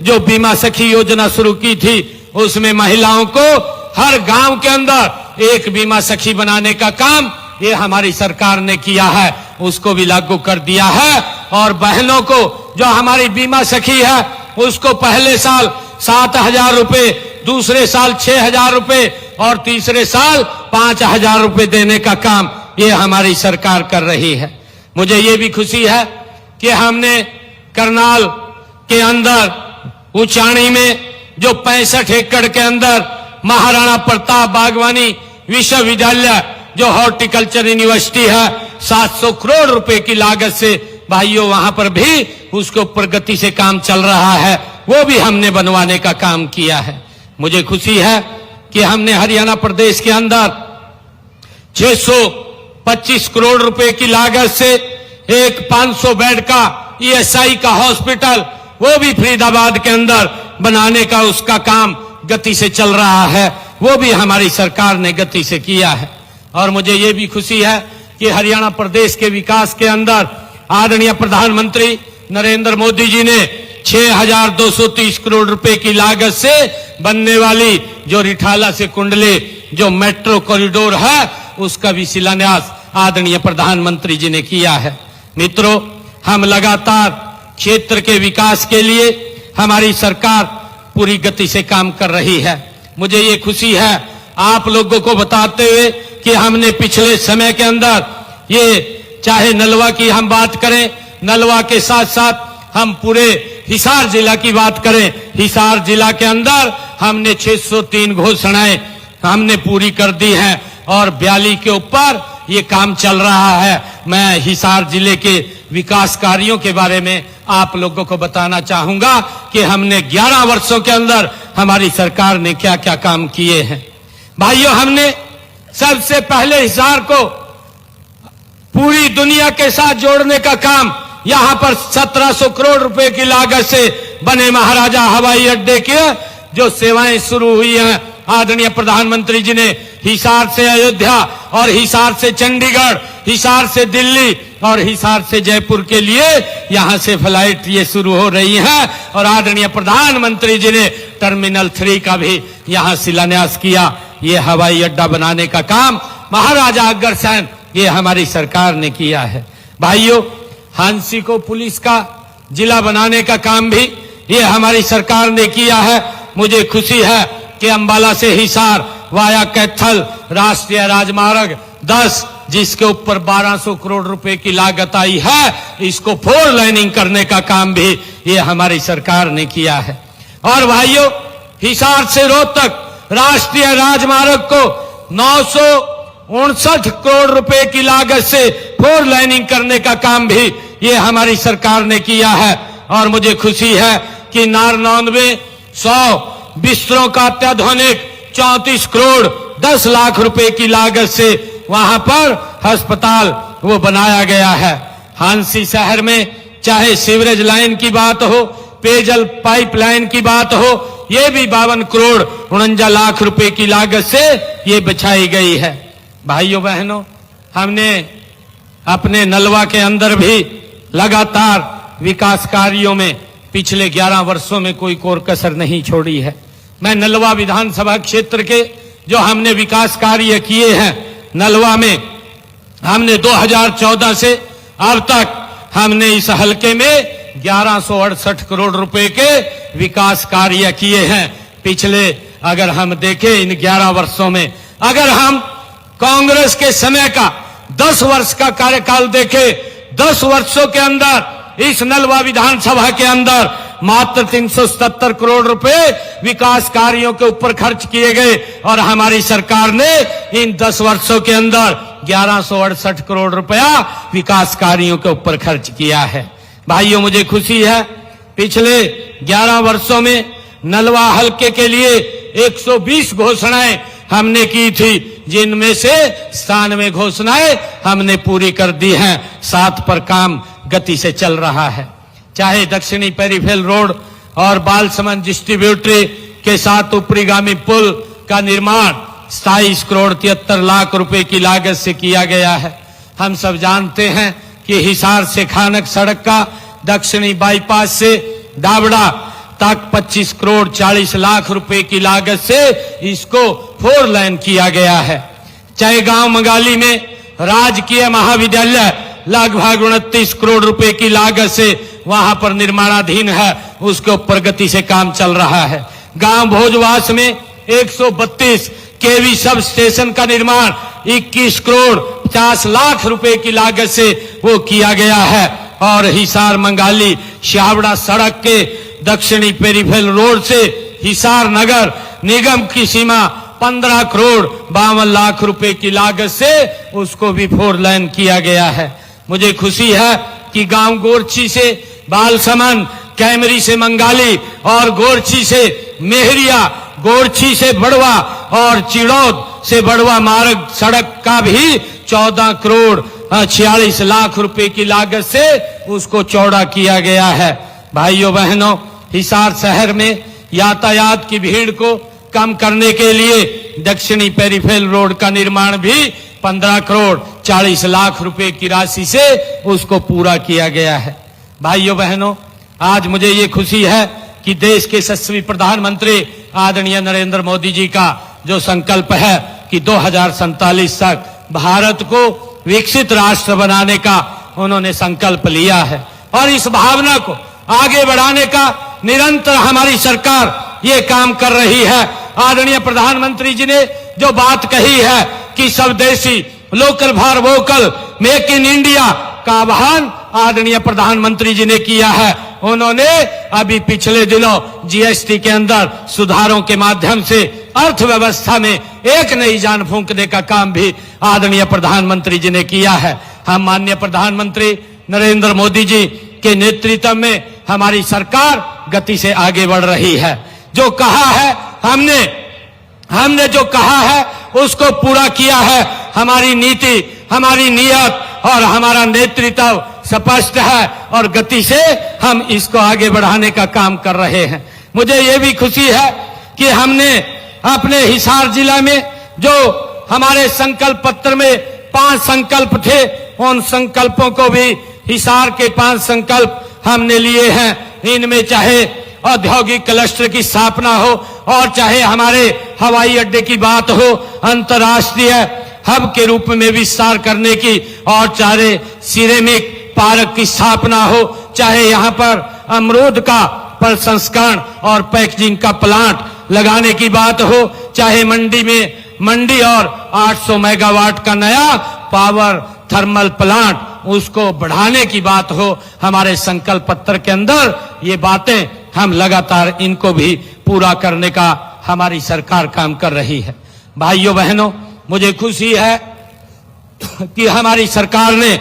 [SPEAKER 3] जो बीमा सखी योजना शुरू की थी, उसमें महिलाओं को हर गांव के अंदर एक बीमा सखी बनाने का काम ये हमारी सरकार ने किया है, उसको भी लागू कर दिया है। और बहनों को जो हमारी बीमा सखी है उसको पहले साल 7,000 रुपए, दूसरे साल 6,000 रुपए और तीसरे साल 5,000 रुपए देने का काम ये हमारी सरकार कर रही है। मुझे ये भी खुशी है कि हमने करनाल के अंदर उचाणी में जो 65 एकड़ के अंदर महाराणा प्रताप बागवानी विश्वविद्यालय जो हॉर्टिकल्चर यूनिवर्सिटी है, 700 करोड़ रुपए की लागत से भाइयों वहां पर भी उसको प्रगति से काम चल रहा है, वो भी हमने बनवाने का काम किया है। मुझे खुशी है कि हमने हरियाणा प्रदेश के अंदर 625 करोड़ रुपए की लागत से एक 500 बेड का ईएसआई का हॉस्पिटल वो भी फरीदाबाद के अंदर बनाने का उसका काम गति से चल रहा है, वो भी हमारी सरकार ने गति से किया है। और मुझे ये भी खुशी है कि हरियाणा प्रदेश के विकास के अंदर आदरणीय प्रधानमंत्री नरेंद्र मोदी जी ने 6,230 करोड़ रुपए की लागत से बनने वाली जो रिठाला से कुंडली जो मेट्रो कॉरिडोर है उसका भी शिलान्यास आदरणीय प्रधानमंत्री जी ने किया है। मित्रों, हम लगातार क्षेत्र के विकास के लिए हमारी सरकार पूरी गति से काम कर रही है। मुझे ये खुशी है आप लोगों को बताते हुए कि हमने पिछले समय के अंदर ये चाहे नलवा की हम बात करें, नलवा के साथ साथ हम पूरे हिसार जिला की बात करें, हिसार जिला के अंदर हमने 603 घोषणाएं हमने पूरी कर दी हैं और 42 के ऊपर ये काम चल रहा है। मैं हिसार जिले के विकास कार्यों के बारे में आप लोगों को बताना चाहूंगा कि हमने 11 वर्षों के अंदर हमारी सरकार ने क्या क्या काम किए हैं। भाइयों, हमने सबसे पहले हिसार को पूरी दुनिया के साथ जोड़ने का काम यहां पर 1700 करोड़ रुपए की लागत से बने महाराजा हवाई अड्डे के जो सेवाएं शुरू हुई हैं, आदरणीय प्रधानमंत्री जी ने हिसार से अयोध्या और हिसार से चंडीगढ़, हिसार से दिल्ली और हिसार से जयपुर के लिए यहां से फ्लाइट ये शुरू हो रही है। और आदरणीय प्रधानमंत्री जी ने टर्मिनल 3 का भी यहां शिलान्यास किया। ये हवाई अड्डा बनाने का काम महाराजा अग्रसेन ये हमारी सरकार ने किया है। भाइयों, हांसी को पुलिस का जिला बनाने का काम भी ये हमारी सरकार ने किया है। मुझे खुशी है कि अंबाला से हिसार वाया कैथल राष्ट्रीय राजमार्ग 10 जिसके ऊपर 1200 करोड़ रुपए की लागत आई है, इसको 4 लाइनिंग करने का काम भी ये हमारी सरकार ने किया है। और भाइयों, हिसार से रोहतक राष्ट्रीय राजमार्ग को 959 करोड़ रुपए की लागत से 4 लाइनिंग करने का काम भी ये हमारी सरकार ने किया है। और मुझे खुशी है कि नारनौंद में 100 बिस्तरों का अत्याधुनिक 34 करोड़ 10 लाख रुपए की लागत से वहां पर अस्पताल वो बनाया गया है। हांसी शहर में चाहे सीवरेज लाइन की बात हो, पेयजल पाइपलाइन की बात हो, ये भी 52 करोड़ 49 लाख रुपए की लागत से ये बिछाई गई है। भाइयों बहनों, हमने अपने नलवा के अंदर भी लगातार विकास कार्यों में पिछले 11 वर्षों में कोई कोर कसर नहीं छोड़ी है। मैं नलवा विधानसभा क्षेत्र के जो हमने विकास कार्य किए हैं, नलवा में हमने 2014 से अब तक हमने इस हलके में 1168 करोड़ रुपए के विकास कार्य किए हैं। पिछले अगर हम देखें इन 11 वर्षों में, अगर हम कांग्रेस के समय का 10 वर्ष का कार्यकाल देखें, 10 वर्षों के अंदर इस नलवा विधानसभा के अंदर मात्र 377 करोड़ रुपए विकास कार्यों के ऊपर खर्च किए गए और हमारी सरकार ने इन 10 वर्षों के अंदर 1168 करोड़ रुपया विकास कार्यों के ऊपर खर्च किया है। भाइयों, मुझे खुशी है पिछले 11 वर्षों में नलवा हलके के लिए 120 घोषणाएं हमने की थी, जिनमें से 97 घोषणाएं हमने पूरी कर दी हैं, 7 पर काम गति से चल रहा है। चाहे दक्षिणी पेरीफेरल रोड और बालसमंद डिस्ट्रीब्यूटरी के साथ ऊपरीगामी पुल का निर्माण 27 करोड़ 73 लाख रुपए की लागत से किया गया है। हम सब जानते हैं कि हिसार से खानक सड़क का दक्षिणी बाईपास से डाबड़ा तक 25 करोड़ 40 लाख रुपए की लागत से इसको 4 लेन किया गया है। चाहे गांव मंगाली में राजकीय महाविद्यालय लगभग 29 करोड़ रुपए की लागत से वहां पर निर्माणाधीन है, उसके ऊपर गति से काम चल रहा है। गांव भोजवास में 132 केवी सब स्टेशन का निर्माण 21 करोड़ 50 लाख रुपए की लागत से वो किया गया है। और हिसार मंगाली शावड़ा सड़क के दक्षिणी पेरीफेरल रोड से हिसार नगर निगम की सीमा 15 करोड़ 52 लाख रुपए की लागत से उसको भी 4 लेन किया गया है। मुझे खुशी है कि गांव गोरछी से बालसमंद, कैमरी से मंगाली और गोरछी से मेहरिया, गोरछी से बड़वा और चिड़ौद से बड़वा मार्ग सड़क का भी 14 करोड़ 46 लाख रुपए की लागत से उसको चौड़ा किया गया है। भाइयों बहनों, हिसार शहर में यातायात की भीड़ को कम करने के लिए दक्षिणी पेरीफेरल रोड का निर्माण भी 15 करोड़ 40 लाख रुपए की राशि से उसको पूरा किया गया है। भाइयों बहनों, आज मुझे ये खुशी है कि देश के यशस्वी प्रधानमंत्री आदरणीय नरेंद्र मोदी जी का जो संकल्प है कि 2047 तक भारत को विकसित राष्ट्र बनाने का उन्होंने संकल्प लिया है और इस भावना को आगे बढ़ाने का निरंतर हमारी सरकार ये काम कर रही है। आदरणीय प्रधानमंत्री जी ने जो बात कही है कि स्वदेशी, local for vocal, make in India का आह्वान आदरणीय प्रधानमंत्री जी ने किया है। उन्होंने अभी पिछले दिनों जीएसटी के अंदर सुधारों के माध्यम से अर्थव्यवस्था में एक नई जान फूंकने का काम भी आदरणीय प्रधानमंत्री जी ने किया है। हम माननीय प्रधानमंत्री नरेंद्र मोदी जी के नेतृत्व में हमारी सरकार गति से आगे बढ़ रही है। जो कहा है हमने जो कहा है उसको पूरा किया है। हमारी नीति, हमारी नियत और हमारा नेतृत्व स्पष्ट है और गति से हम इसको आगे बढ़ाने का काम कर रहे हैं। मुझे ये भी खुशी है कि हमने अपने हिसार जिला में जो हमारे संकल्प पत्र में 5 संकल्प थे, उन संकल्पों को भी हिसार के 5 संकल्प हमने लिए हैं। इनमें चाहे औद्योगिक क्लस्टर की स्थापना हो और चाहे हमारे हवाई अड्डे की बात हो, अंतर्राष्ट्रीय हब के रूप में विस्तार करने की, और चाहे सिरेमिक पार्क की स्थापना हो, चाहे यहाँ पर अमरूद का प्रसंस्करण और पैकेजिंग का प्लांट लगाने की बात हो, चाहे मंडी और 800 मेगावाट का नया पावर थर्मल प्लांट उसको बढ़ाने की बात हो। हमारे संकल्प पत्र के अंदर ये बातें हम लगातार इनको भी पूरा करने का हमारी सरकार काम कर रही है। भाइयों बहनों, मुझे खुशी है कि हमारी सरकार ने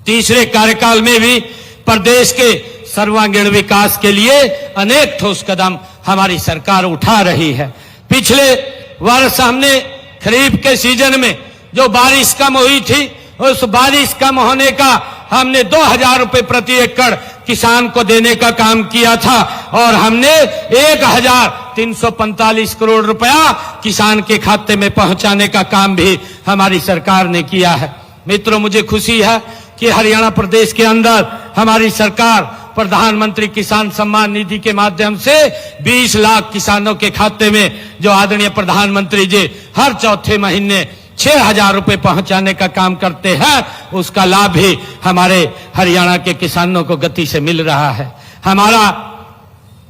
[SPEAKER 3] तीसरे कार्यकाल में भी प्रदेश के सर्वांगीण विकास के लिए अनेक ठोस कदम हमारी सरकार उठा रही है। पिछले वर्ष हमने खरीफ के सीजन में जो बारिश कम हुई थी, उस बारिश कम होने का हमने 2000 रुपए प्रति एकड़ किसान को देने का काम किया था और हमने 1345 करोड़ रुपया किसान के खाते में पहुंचाने का काम भी हमारी सरकार ने किया है। मित्रों, मुझे खुशी है कि हरियाणा प्रदेश के अंदर हमारी सरकार प्रधानमंत्री किसान सम्मान निधि के माध्यम से 20 लाख किसानों के खाते में जो आदरणीय प्रधानमंत्री जी हर चौथे महीने 6000 रुपए पहुंचाने का काम करते हैं, उसका लाभ भी हमारे हरियाणा के किसानों को गति से मिल रहा है।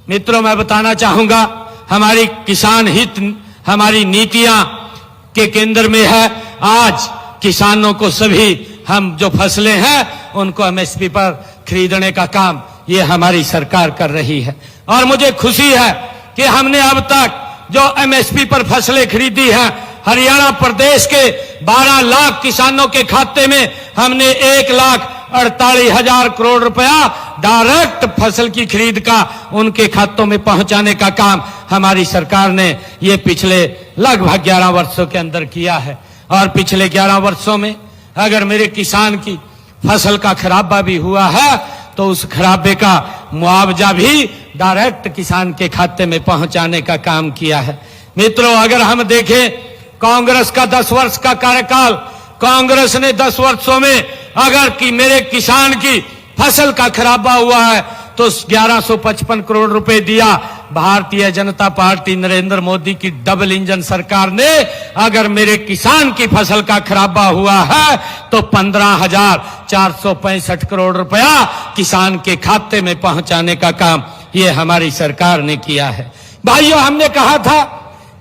[SPEAKER 3] मित्रों, मैं बताना चाहूंगा, हमारी किसान हित हमारी नीतियां के केंद्र में है। आज किसानों को सभी हम जो फसलें हैं उनको एमएसपी पर खरीदने का काम ये हमारी सरकार कर रही है। और मुझे खुशी है कि हमने अब तक जो एमएसपी पर फसलें खरीदी हैं, हरियाणा प्रदेश के 12 लाख किसानों के खाते में हमने 1,48,000 करोड़ रुपया डायरेक्ट फसल की खरीद का उनके खातों में पहुंचाने का काम हमारी सरकार ने ये पिछले लगभग 11 वर्षों के अंदर किया है। और पिछले 11 वर्षों में अगर मेरे किसान की फसल का खराबा भी हुआ है तो उस खराबे का मुआवजा भी डायरेक्ट किसान के खाते में पहुंचाने का काम किया है। मित्रों, अगर हम देखें कांग्रेस का 10 वर्ष का कार्यकाल, कांग्रेस ने 10 वर्षों में अगर कि मेरे किसान की फसल का खराबा हुआ है तो 1155 करोड़ रुपए दिया। भारतीय जनता पार्टी नरेंद्र मोदी की डबल इंजन सरकार ने अगर मेरे किसान की फसल का खराबा हुआ है तो 15,465 करोड़ रुपया किसान के खाते में पहुंचाने का काम ये हमारी सरकार ने किया है। भाइयों, हमने कहा था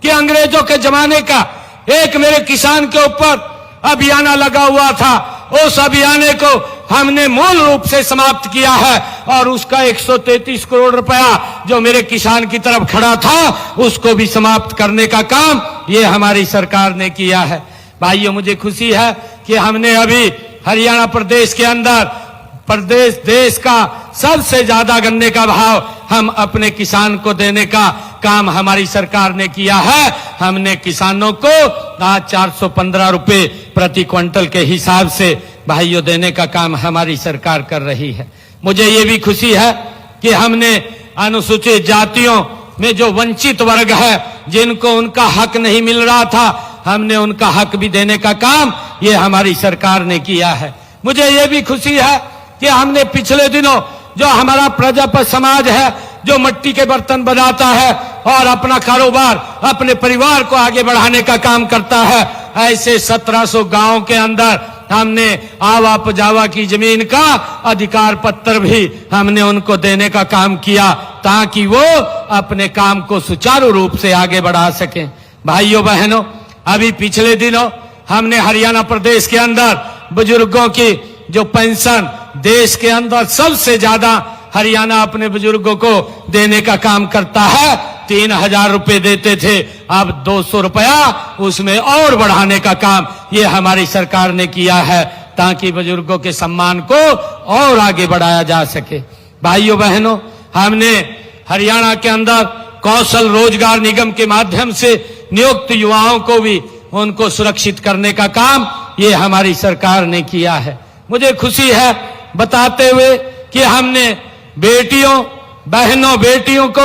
[SPEAKER 3] कि अंग्रेजों के जमाने का एक मेरे किसान के ऊपर अभियान लगा हुआ था, उस अभियान को हमने मूल रूप से समाप्त किया है और उसका 133 करोड़ रुपया जो मेरे किसान की तरफ खड़ा था उसको भी समाप्त करने का काम ये हमारी सरकार ने किया है। भाइयों, मुझे खुशी है कि हमने अभी हरियाणा प्रदेश के अंदर देश का सबसे ज्यादा गन्ने का भाव हम अपने किसान को देने का काम हमारी सरकार ने किया है। हमने किसानों को आज 415 रुपए प्रति क्विंटल के हिसाब से भाइयों देने का काम हमारी सरकार कर रही है। मुझे ये भी खुशी है कि हमने अनुसूचित जातियों में जो वंचित वर्ग है जिनको उनका हक नहीं मिल रहा था, हमने उनका हक भी देने का काम ये हमारी सरकार ने किया है। मुझे ये भी खुशी है कि हमने पिछले दिनों जो हमारा प्रजापत समाज है जो मिट्टी के बर्तन बनाता है और अपना कारोबार अपने परिवार को आगे बढ़ाने का काम करता है, ऐसे 1700 गांव के अंदर हमने आवा पजावा की जमीन का अधिकार पत्र भी हमने उनको देने का काम किया ताकि वो अपने काम को सुचारू रूप से आगे बढ़ा सकें। भाइयों बहनों, अभी पिछले दिनों हमने हरियाणा प्रदेश के अंदर बुजुर्गों की जो पेंशन देश के अंदर सबसे ज्यादा हरियाणा अपने बुजुर्गों को देने का काम करता है। 3,000 रुपए देते थे, अब 200 रुपया उसमें और बढ़ाने का काम ये हमारी सरकार ने किया है ताकि बुजुर्गों के सम्मान को और आगे बढ़ाया जा सके। भाइयों बहनों, हमने हरियाणा के अंदर कौशल रोजगार निगम के माध्यम से नियुक्त युवाओं को भी उनको सुरक्षित करने का काम ये हमारी सरकार ने किया है। मुझे खुशी है बताते हुए कि हमने बेटियों बहनों बेटियों को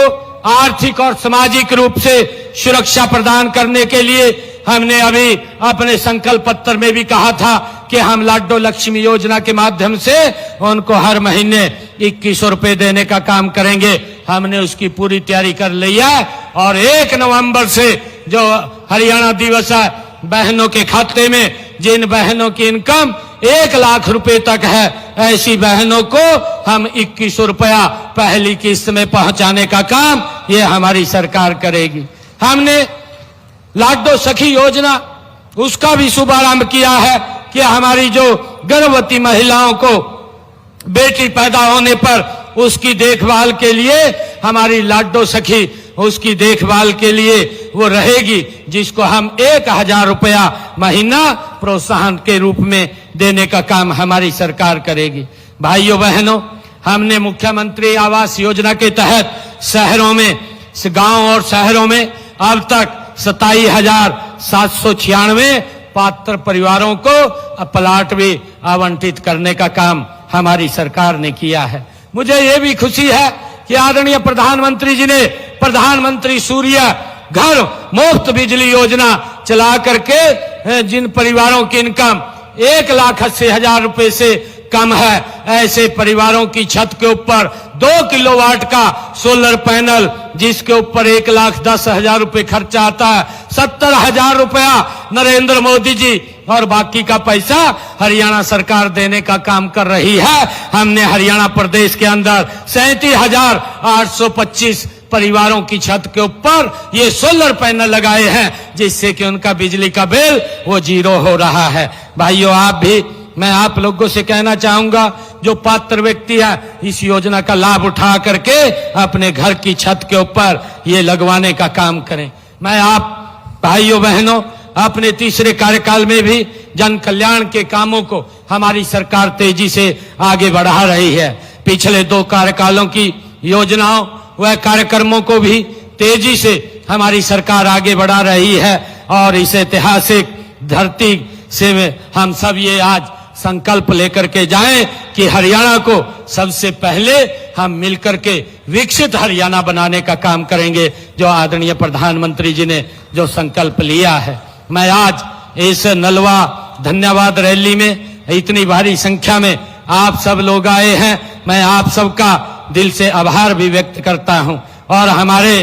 [SPEAKER 3] आर्थिक और सामाजिक रूप से सुरक्षा प्रदान करने के लिए हमने अभी अपने संकल्प पत्र में भी कहा था कि हम लाडो लक्ष्मी योजना के माध्यम से उनको हर महीने 2100 रुपए देने का काम करेंगे। हमने उसकी पूरी तैयारी कर ली है और 1 नवंबर से जो हरियाणा दिवस है बहनों के खाते में जिन बहनों की इनकम 1 लाख रुपए तक है ऐसी बहनों को हम 2100 रुपया पहली किस्त में पहुंचाने का काम ये हमारी सरकार करेगी। हमने लाडो सखी योजना उसका भी शुभारंभ किया है कि हमारी जो गर्भवती महिलाओं को बेटी पैदा होने पर उसकी देखभाल के लिए हमारी लाडो सखी उसकी देखभाल के लिए वो रहेगी, जिसको हम 1000 रुपया महीना प्रोत्साहन के रूप में देने का काम हमारी सरकार करेगी। भाइयों बहनों, हमने मुख्यमंत्री आवास योजना के तहत शहरों में गांव और शहरों में अब तक 27,796 पात्र परिवारों को प्लाट भी आवंटित करने का काम हमारी सरकार ने किया है। मुझे ये भी खुशी है कि आदरणीय प्रधानमंत्री जी ने प्रधानमंत्री सूर्य घर मुफ्त बिजली योजना चला करके जिन परिवारों की इनकम 1,80,000 रुपए से कम है ऐसे परिवारों की छत के ऊपर 2 किलोवाट का सोलर पैनल जिसके ऊपर 1,10,000 रुपए खर्चा आता है 70,000 रुपया नरेंद्र मोदी जी और बाकी का पैसा हरियाणा सरकार देने का काम कर रही है। हमने हरियाणा प्रदेश के अंदर 37,825 परिवारों की छत के ऊपर ये सोलर पैनल लगाए हैं जिससे कि उनका बिजली का बिल वो 0 हो रहा है। भाइयों, आप भी मैं आप लोगों से कहना चाहूंगा जो पात्र व्यक्ति है इस योजना का लाभ उठा करके अपने घर की छत के ऊपर ये लगवाने का काम करें। मैं आप भाइयों बहनों अपने तीसरे कार्यकाल में भी जन कल्याण के कामों को हमारी सरकार तेजी से आगे बढ़ा रही है। पिछले 2 कार्यकालों की योजनाओं व कार्यक्रमों को भी तेजी से हमारी सरकार आगे बढ़ा रही है और इस ऐतिहासिक धरती से हम सब ये आज संकल्प लेकर के जाएं कि हरियाणा को सबसे पहले हम मिलकर के विकसित हरियाणा बनाने का काम करेंगे, जो आदरणीय प्रधानमंत्री जी ने जो संकल्प लिया है। मैं आज इस नलवा धन्यवाद रैली में इतनी भारी संख्या में आप सब लोग आए हैं, मैं आप सबका दिल से आभार भी व्यक्त करता हूं। और हमारे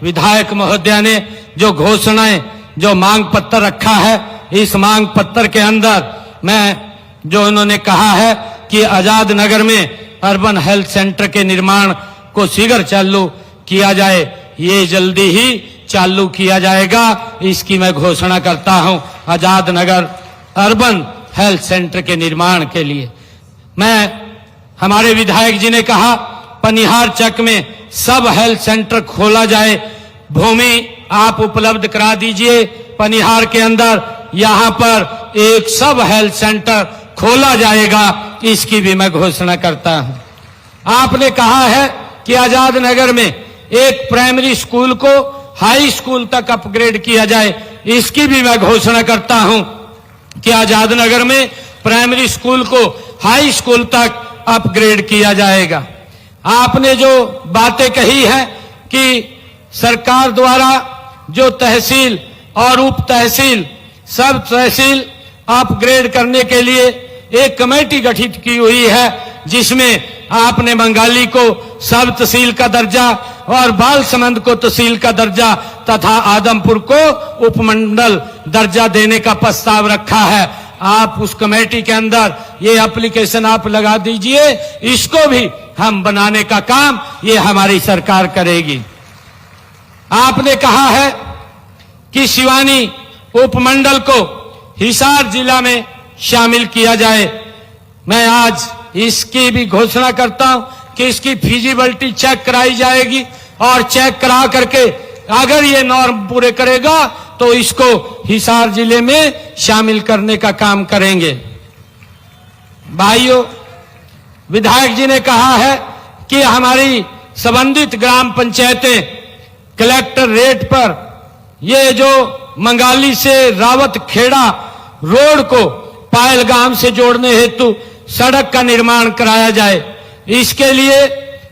[SPEAKER 3] विधायक महोदय ने जो घोषणाएं, जो मांग पत्र रखा है, इस मांग पत्र के अंदर मैं जो उन्होंने कहा है कि आजाद नगर में अर्बन हेल्थ सेंटर के निर्माण को शीघ्र चालू किया जाए, ये जल्दी ही चालू किया जाएगा, इसकी मैं घोषणा करता हूं। Azad Nagar urban health centre के निर्माण के लिए हमारे विधायक जी ने कहा पनिहार चक में सब हेल्थ सेंटर खोला जाए, भूमि आप उपलब्ध करा दीजिए पनिहार के अंदर, यहां पर एक सब हेल्थ सेंटर खोला जाएगा, इसकी भी मैं घोषणा करता हूं। आपने कहा है कि आजाद नगर में एक प्राइमरी स्कूल को हाई स्कूल तक अपग्रेड किया जाए, इसकी भी मैं घोषणा करता हूं कि आजाद नगर में प्राइमरी स्कूल को हाई स्कूल तक अपग्रेड किया जाएगा। आपने जो बातें कही है कि सरकार द्वारा जो तहसील और उप तहसील, सब तहसील अपग्रेड करने के लिए एक कमेटी गठित की हुई है, जिसमें आपने बंगाली को सब तहसील का दर्जा और बालसमंद को तहसील का दर्जा तथा आदमपुर को उपमंडल दर्जा देने का प्रस्ताव रखा है। आप उस कमेटी के अंदर ये एप्लीकेशन आप लगा दीजिए, इसको भी हम बनाने का काम ये हमारी सरकार करेगी। आपने कहा है कि सिवानी उपमंडल को हिसार जिला में शामिल किया जाए, मैं आज इसकी भी घोषणा करता हूं कि इसकी फिजिबिलिटी चेक कराई जाएगी और चेक करा करके अगर ये नॉर्म पूरे करेगा तो इसको हिसार जिले में शामिल करने का काम करेंगे। भाइयों, विधायक जी ने कहा है कि हमारी संबंधित ग्राम पंचायतें कलेक्टर रेट पर ये जो मंगाली से रावत खेड़ा रोड को पायलगाम से जोड़ने हेतु सड़क का निर्माण कराया जाए, इसके लिए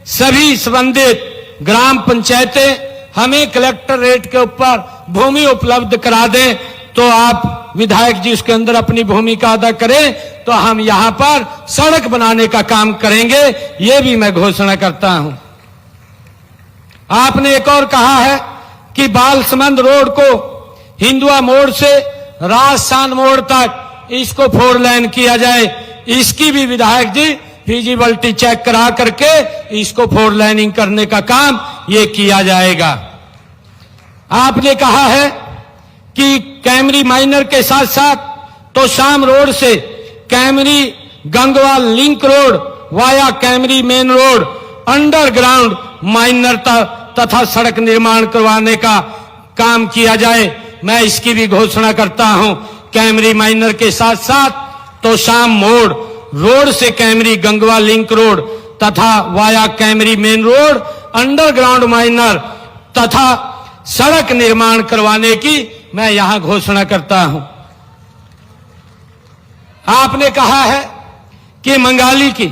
[SPEAKER 3] सभी संबंधित ग्राम पंचायतें हमें कलेक्टर रेट के ऊपर भूमि उपलब्ध करा दें, तो आप विधायक जी उसके अंदर अपनी भूमिका अदा करें, तो हम यहां पर सड़क बनाने का काम करेंगे, ये भी मैं घोषणा करता हूं। आपने एक और कहा है कि बालसमंद रोड को हिंदुआ मोड़ से राजस्थान मोड़ तक इसको 4 लेन किया जाए, इसकी भी विधायक जी फिजिबिलिटी चेक करा करके इसको 4 लेनिंग करने का काम ये किया जाएगा। आपने कहा है कि कैमरी माइनर के साथ साथ तोशाम रोड से Kaimri Gangwal link road via Kaimri main road underground minor तथा सड़क निर्माण करवाने का काम किया जाए, मैं इसकी भी घोषणा करता हूं। कैमरी माइनर के साथ साथ तोशाम मोड़ रोड से कैमरी गंगवा लिंक रोड तथा via Kaimri main road underground minor तथा सड़क निर्माण करवाने की मैं यहां घोषणा करता हूं। आपने कहा है कि मंगाली की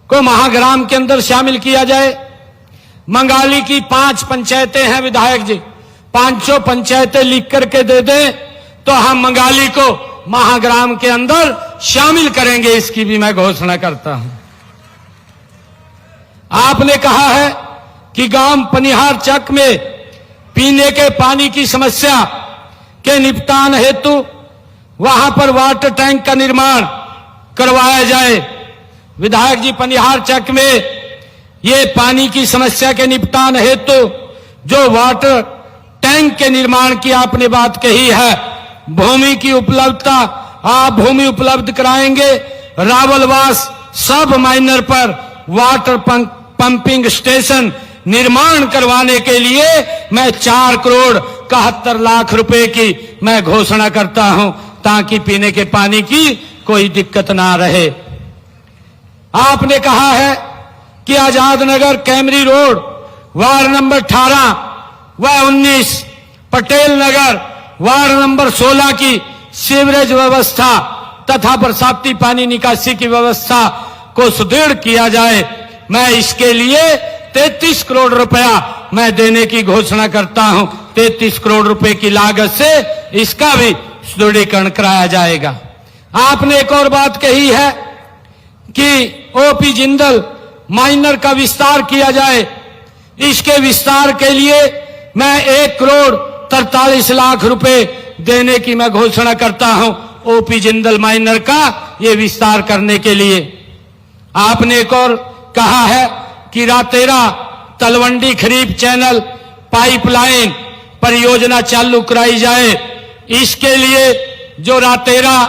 [SPEAKER 3] को महाग्राम के अंदर शामिल किया जाए। मंगाली की 5 पंचायतें हैं विधायक जी, 500 पंचायतें लिख करके दे दें तो हम मंगाली को महाग्राम के अंदर शामिल करेंगे, इसकी भी मैं घोषणा करता हूं। आपने कहा है कि गांव पनिहार चक में पीने के पानी की समस्या के निपटान हेतु वहां पर वाटर टैंक का निर्माण करवाया जाए। विधायक जी, पनिहार चक में ये पानी की समस्या के निपटान हेतु जो वाटर टैंक के निर्माण की आपने बात कही है, भूमि की उपलब्धता आप भूमि उपलब्ध कराएंगे। रावलवास सब माइनर पर वाटर पंपिंग स्टेशन निर्माण करवाने के लिए मैं 4 करोड़ 71 लाख रुपए की मैं घोषणा करता हूं, ताकि पीने के पानी की कोई दिक्कत ना रहे। आपने कहा है कि Azad Nagar Camry road ward number 18 व 19 पटेल नगर वार्ड नंबर 16 की सीवरेज व्यवस्था तथा बरसाती पानी निकासी की व्यवस्था को सुदृढ़ किया जाए। मैं इसके लिए 33 करोड़ रुपया मैं देने की घोषणा करता हूं। 33 करोड़ रुपए की लागत से इसका भी सुदृढ़ीकरण कराया जाएगा। आपने एक और बात कही है कि ओपी जिंदल माइनर का विस्तार किया जाए। इसके विस्तार के लिए मैं 1 करोड़ 43 लाख रुपए देने की मैं घोषणा करता हूं ओपी जिंदल माइनर का ये विस्तार करने के लिए। आपने एक और कहा है कि रातेरा तलवंडी खरीफ चैनल पाइपलाइन परियोजना चालू कराई जाए। इसके लिए जो रातेरा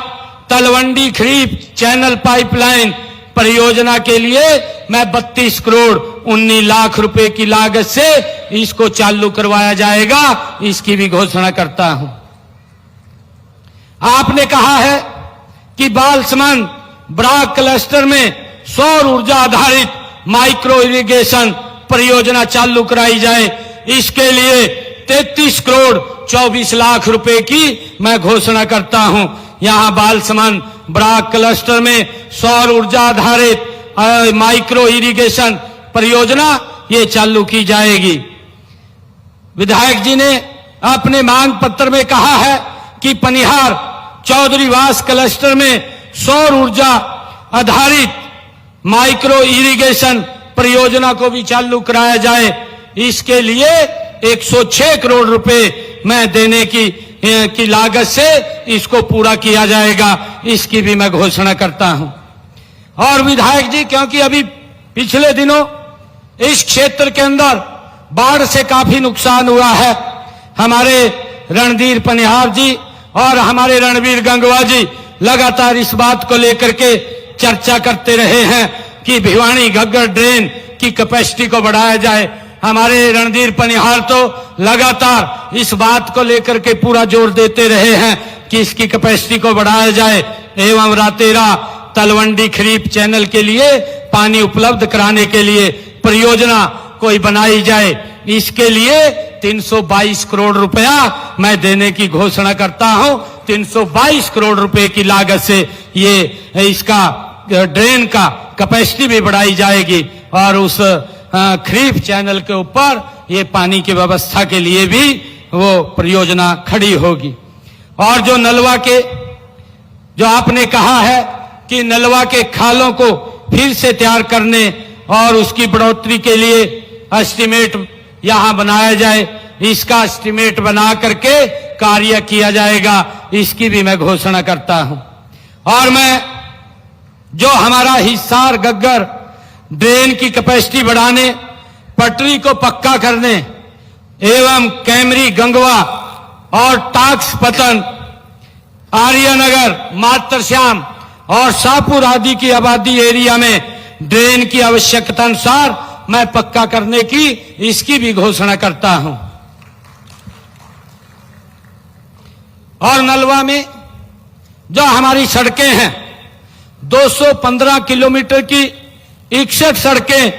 [SPEAKER 3] तलवंडी खरीफ चैनल पाइपलाइन परियोजना के लिए मैं 32 करोड़ 19 लाख रुपए की लागत से इसको चालू करवाया जाएगा, इसकी भी घोषणा करता हूं। आपने कहा है कि बालसमंद ब्राक क्लस्टर में सौर ऊर्जा आधारित माइक्रो इरिगेशन परियोजना चालू कराई जाए। इसके लिए 33 करोड़ 24 लाख रुपए की मैं घोषणा करता हूं। यहां बालसमंद ब्राक क्लस्टर में सौर ऊर्जा आधारित माइक्रो इरिगेशन परियोजना ये चालू की जाएगी। विधायक जी ने अपने मांग पत्र में कहा है कि पनिहार चौधरीवास क्लस्टर में सौर ऊर्जा आधारित माइक्रो इरिगेशन परियोजना को भी चालू कराया जाए। इसके लिए 106 करोड़ रुपए मैं देने की लागत से इसको पूरा किया जाएगा, इसकी भी मैं घोषणा करता हूं। और विधायक जी, क्योंकि अभी पिछले दिनों इस क्षेत्र के अंदर बाढ़ से काफी नुकसान हुआ है, हमारे रणधीर पनिहार जी और हमारे रणवीर गंगवा जी लगातार इस बात को लेकर के चर्चा करते रहे हैं कि भिवानी घग्गर ड्रेन की कैपेसिटी को बढ़ाया जाए। हमारे रणधीर पनिहार तो लगातार इस बात को लेकर के पूरा जोर देते रहे हैं कि इसकी कैपेसिटी को बढ़ाया जाए एवं रातेरा तलवंडी खरीफ चैनल के लिए पानी उपलब्ध कराने के लिए परियोजना कोई बनाई जाए। इसके लिए 322 करोड़ रुपया मैं देने की घोषणा करता हूं। 322 करोड़ रुपए की लागत से ये इसका ड्रेन का कैपेसिटी भी बढ़ाई जाएगी और उस खरीफ चैनल के ऊपर ये पानी की व्यवस्था के लिए भी वो परियोजना खड़ी होगी। और जो नलवा के, जो आपने कहा है कि नलवा के खालों को फिर से तैयार करने और उसकी बढ़ोतरी के लिए एस्टीमेट यहां बनाया जाए, इसका एस्टीमेट बना करके कार्य किया जाएगा, इसकी भी मैं घोषणा करता हूं। और मैं जो हमारा हिसार घग्गर ड्रेन की कैपेसिटी बढ़ाने, पटरी को पक्का करने एवं कैमरी गंगवा और टाक्स पतन, आर्यनगर, मातरश्याम और शाहपुर आदि की आबादी एरिया में ड्रेन की आवश्यकता अनुसार मैं पक्का करने की इसकी भी घोषणा करता हूं। और नलवा में जो हमारी सड़कें हैं 215 किलोमीटर की 61 सड़कें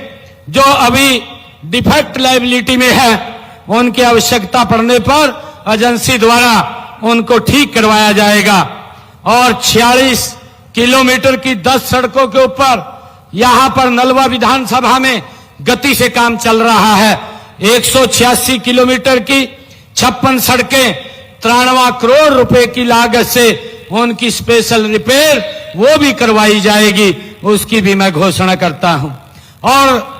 [SPEAKER 3] जो अभी डिफेक्ट लायबिलिटी में है, उनकी आवश्यकता पड़ने पर एजेंसी द्वारा उनको ठीक करवाया जाएगा। और 46 किलोमीटर की 10 सड़कों के ऊपर यहां पर नलवा विधानसभा में गति से काम चल रहा है। 186 किलोमीटर की 56 सड़कें 93 करोड़ रुपए की लागत से उनकी स्पेशल रिपेयर वो भी करवाई जाएगी, उसकी भी मैं घोषणा करता हूं। और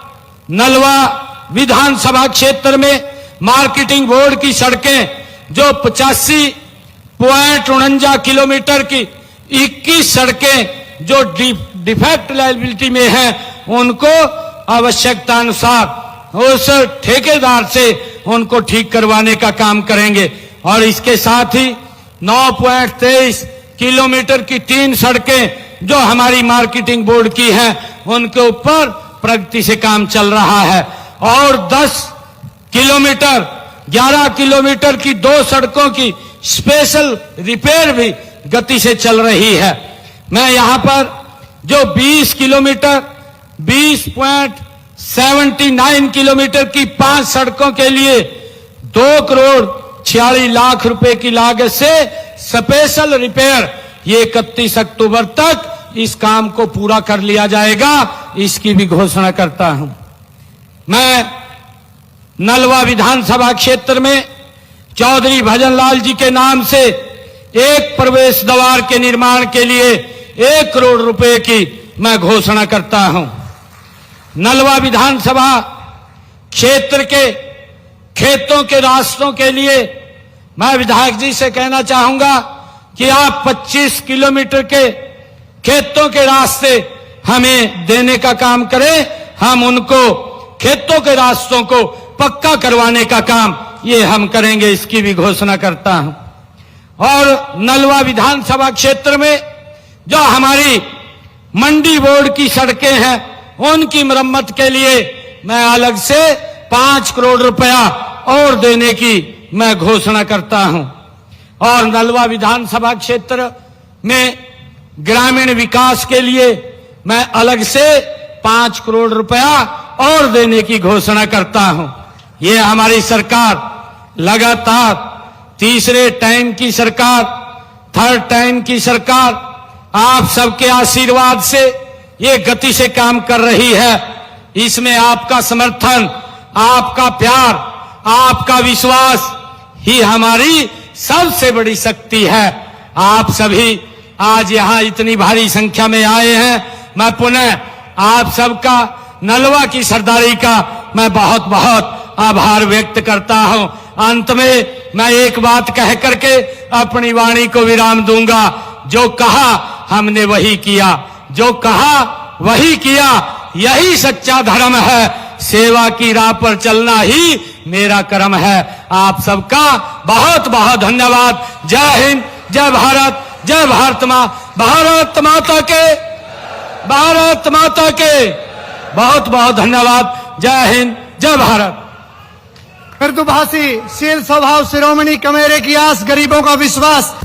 [SPEAKER 3] नलवा विधानसभा क्षेत्र में मार्केटिंग बोर्ड की सड़कें जो 85.49 किलोमीटर की 21 सड़कें जो डिफेक्ट लायबिलिटी में हैं, उनको आवश्यकता अनुसार उस ठेकेदार से उनको ठीक करवाने का काम करेंगे। और इसके साथ ही 9.23 किलोमीटर की 3 सड़कें जो हमारी मार्केटिंग बोर्ड की हैं, उनके ऊपर प्रगति से काम चल रहा है। और 10 किलोमीटर 11 किलोमीटर की 2 सड़कों की स्पेशल रिपेयर भी गति से चल रही है। मैं यहां पर जो 20 किलोमीटर 20.79 किलोमीटर की 5 सड़कों के लिए 2,46,00,000 रुपए की लागत से स्पेशल रिपेयर ये 31 अक्टूबर तक इस काम को पूरा कर लिया जाएगा, इसकी भी घोषणा करता हूं। मैं नलवा विधानसभा क्षेत्र में चौधरी भजनलाल जी के नाम से एक प्रवेश द्वार के निर्माण के लिए 1 करोड़ रुपए की मैं घोषणा करता हूं। नलवा विधानसभा क्षेत्र के खेतों के रास्तों के लिए मैं विधायक जी से कहना चाहूंगा कि आप 25 किलोमीटर के खेतों के रास्ते हमें देने का काम करें। हम उनको खेतों के रास्तों को पक्का करवाने का काम ये हम करेंगे, इसकी भी घोषणा करता हूं। और नलवा विधानसभा क्षेत्र में जो हमारी मंडी बोर्ड की सड़कें हैं उनकी मरम्मत के लिए मैं अलग से 5 करोड़ रुपया और देने की मैं घोषणा करता हूं। और नलवा विधानसभा क्षेत्र में ग्रामीण विकास के लिए मैं अलग से 5 करोड़ रुपया और देने की घोषणा करता हूं। ये हमारी सरकार लगातार तीसरे टाइम की सरकार, थर्ड टाइम की सरकार, आप सबके आशीर्वाद से ये गति से काम कर रही है। इसमें आपका समर्थन, आपका प्यार, आपका विश्वास ही हमारी सबसे बड़ी शक्ति है। आप सभी आज यहां इतनी भारी संख्या में आए हैं, मैं पुनः आप सबका नलवा की सरदारी का मैं बहुत बहुत आभार व्यक्त करता हूं। अंत में मैं एक बात कह करके अपनी वाणी को विराम दूंगा। जो कहा हमने वही किया, जो कहा वही किया, यही सच्चा धर्म है। सेवा की राह पर चलना ही मेरा कर्म है। आप सबका बहुत बहुत धन्यवाद। जय हिंद, जय भारत, जय भारत मां, भारत माता के, भारत माता के बहुत बहुत धन्यवाद। जय हिंद, जय भारत।
[SPEAKER 4] मृदुभाषी शील स्वभाव शिरोमणि कमेरे की आस, गरीबों का विश्वास।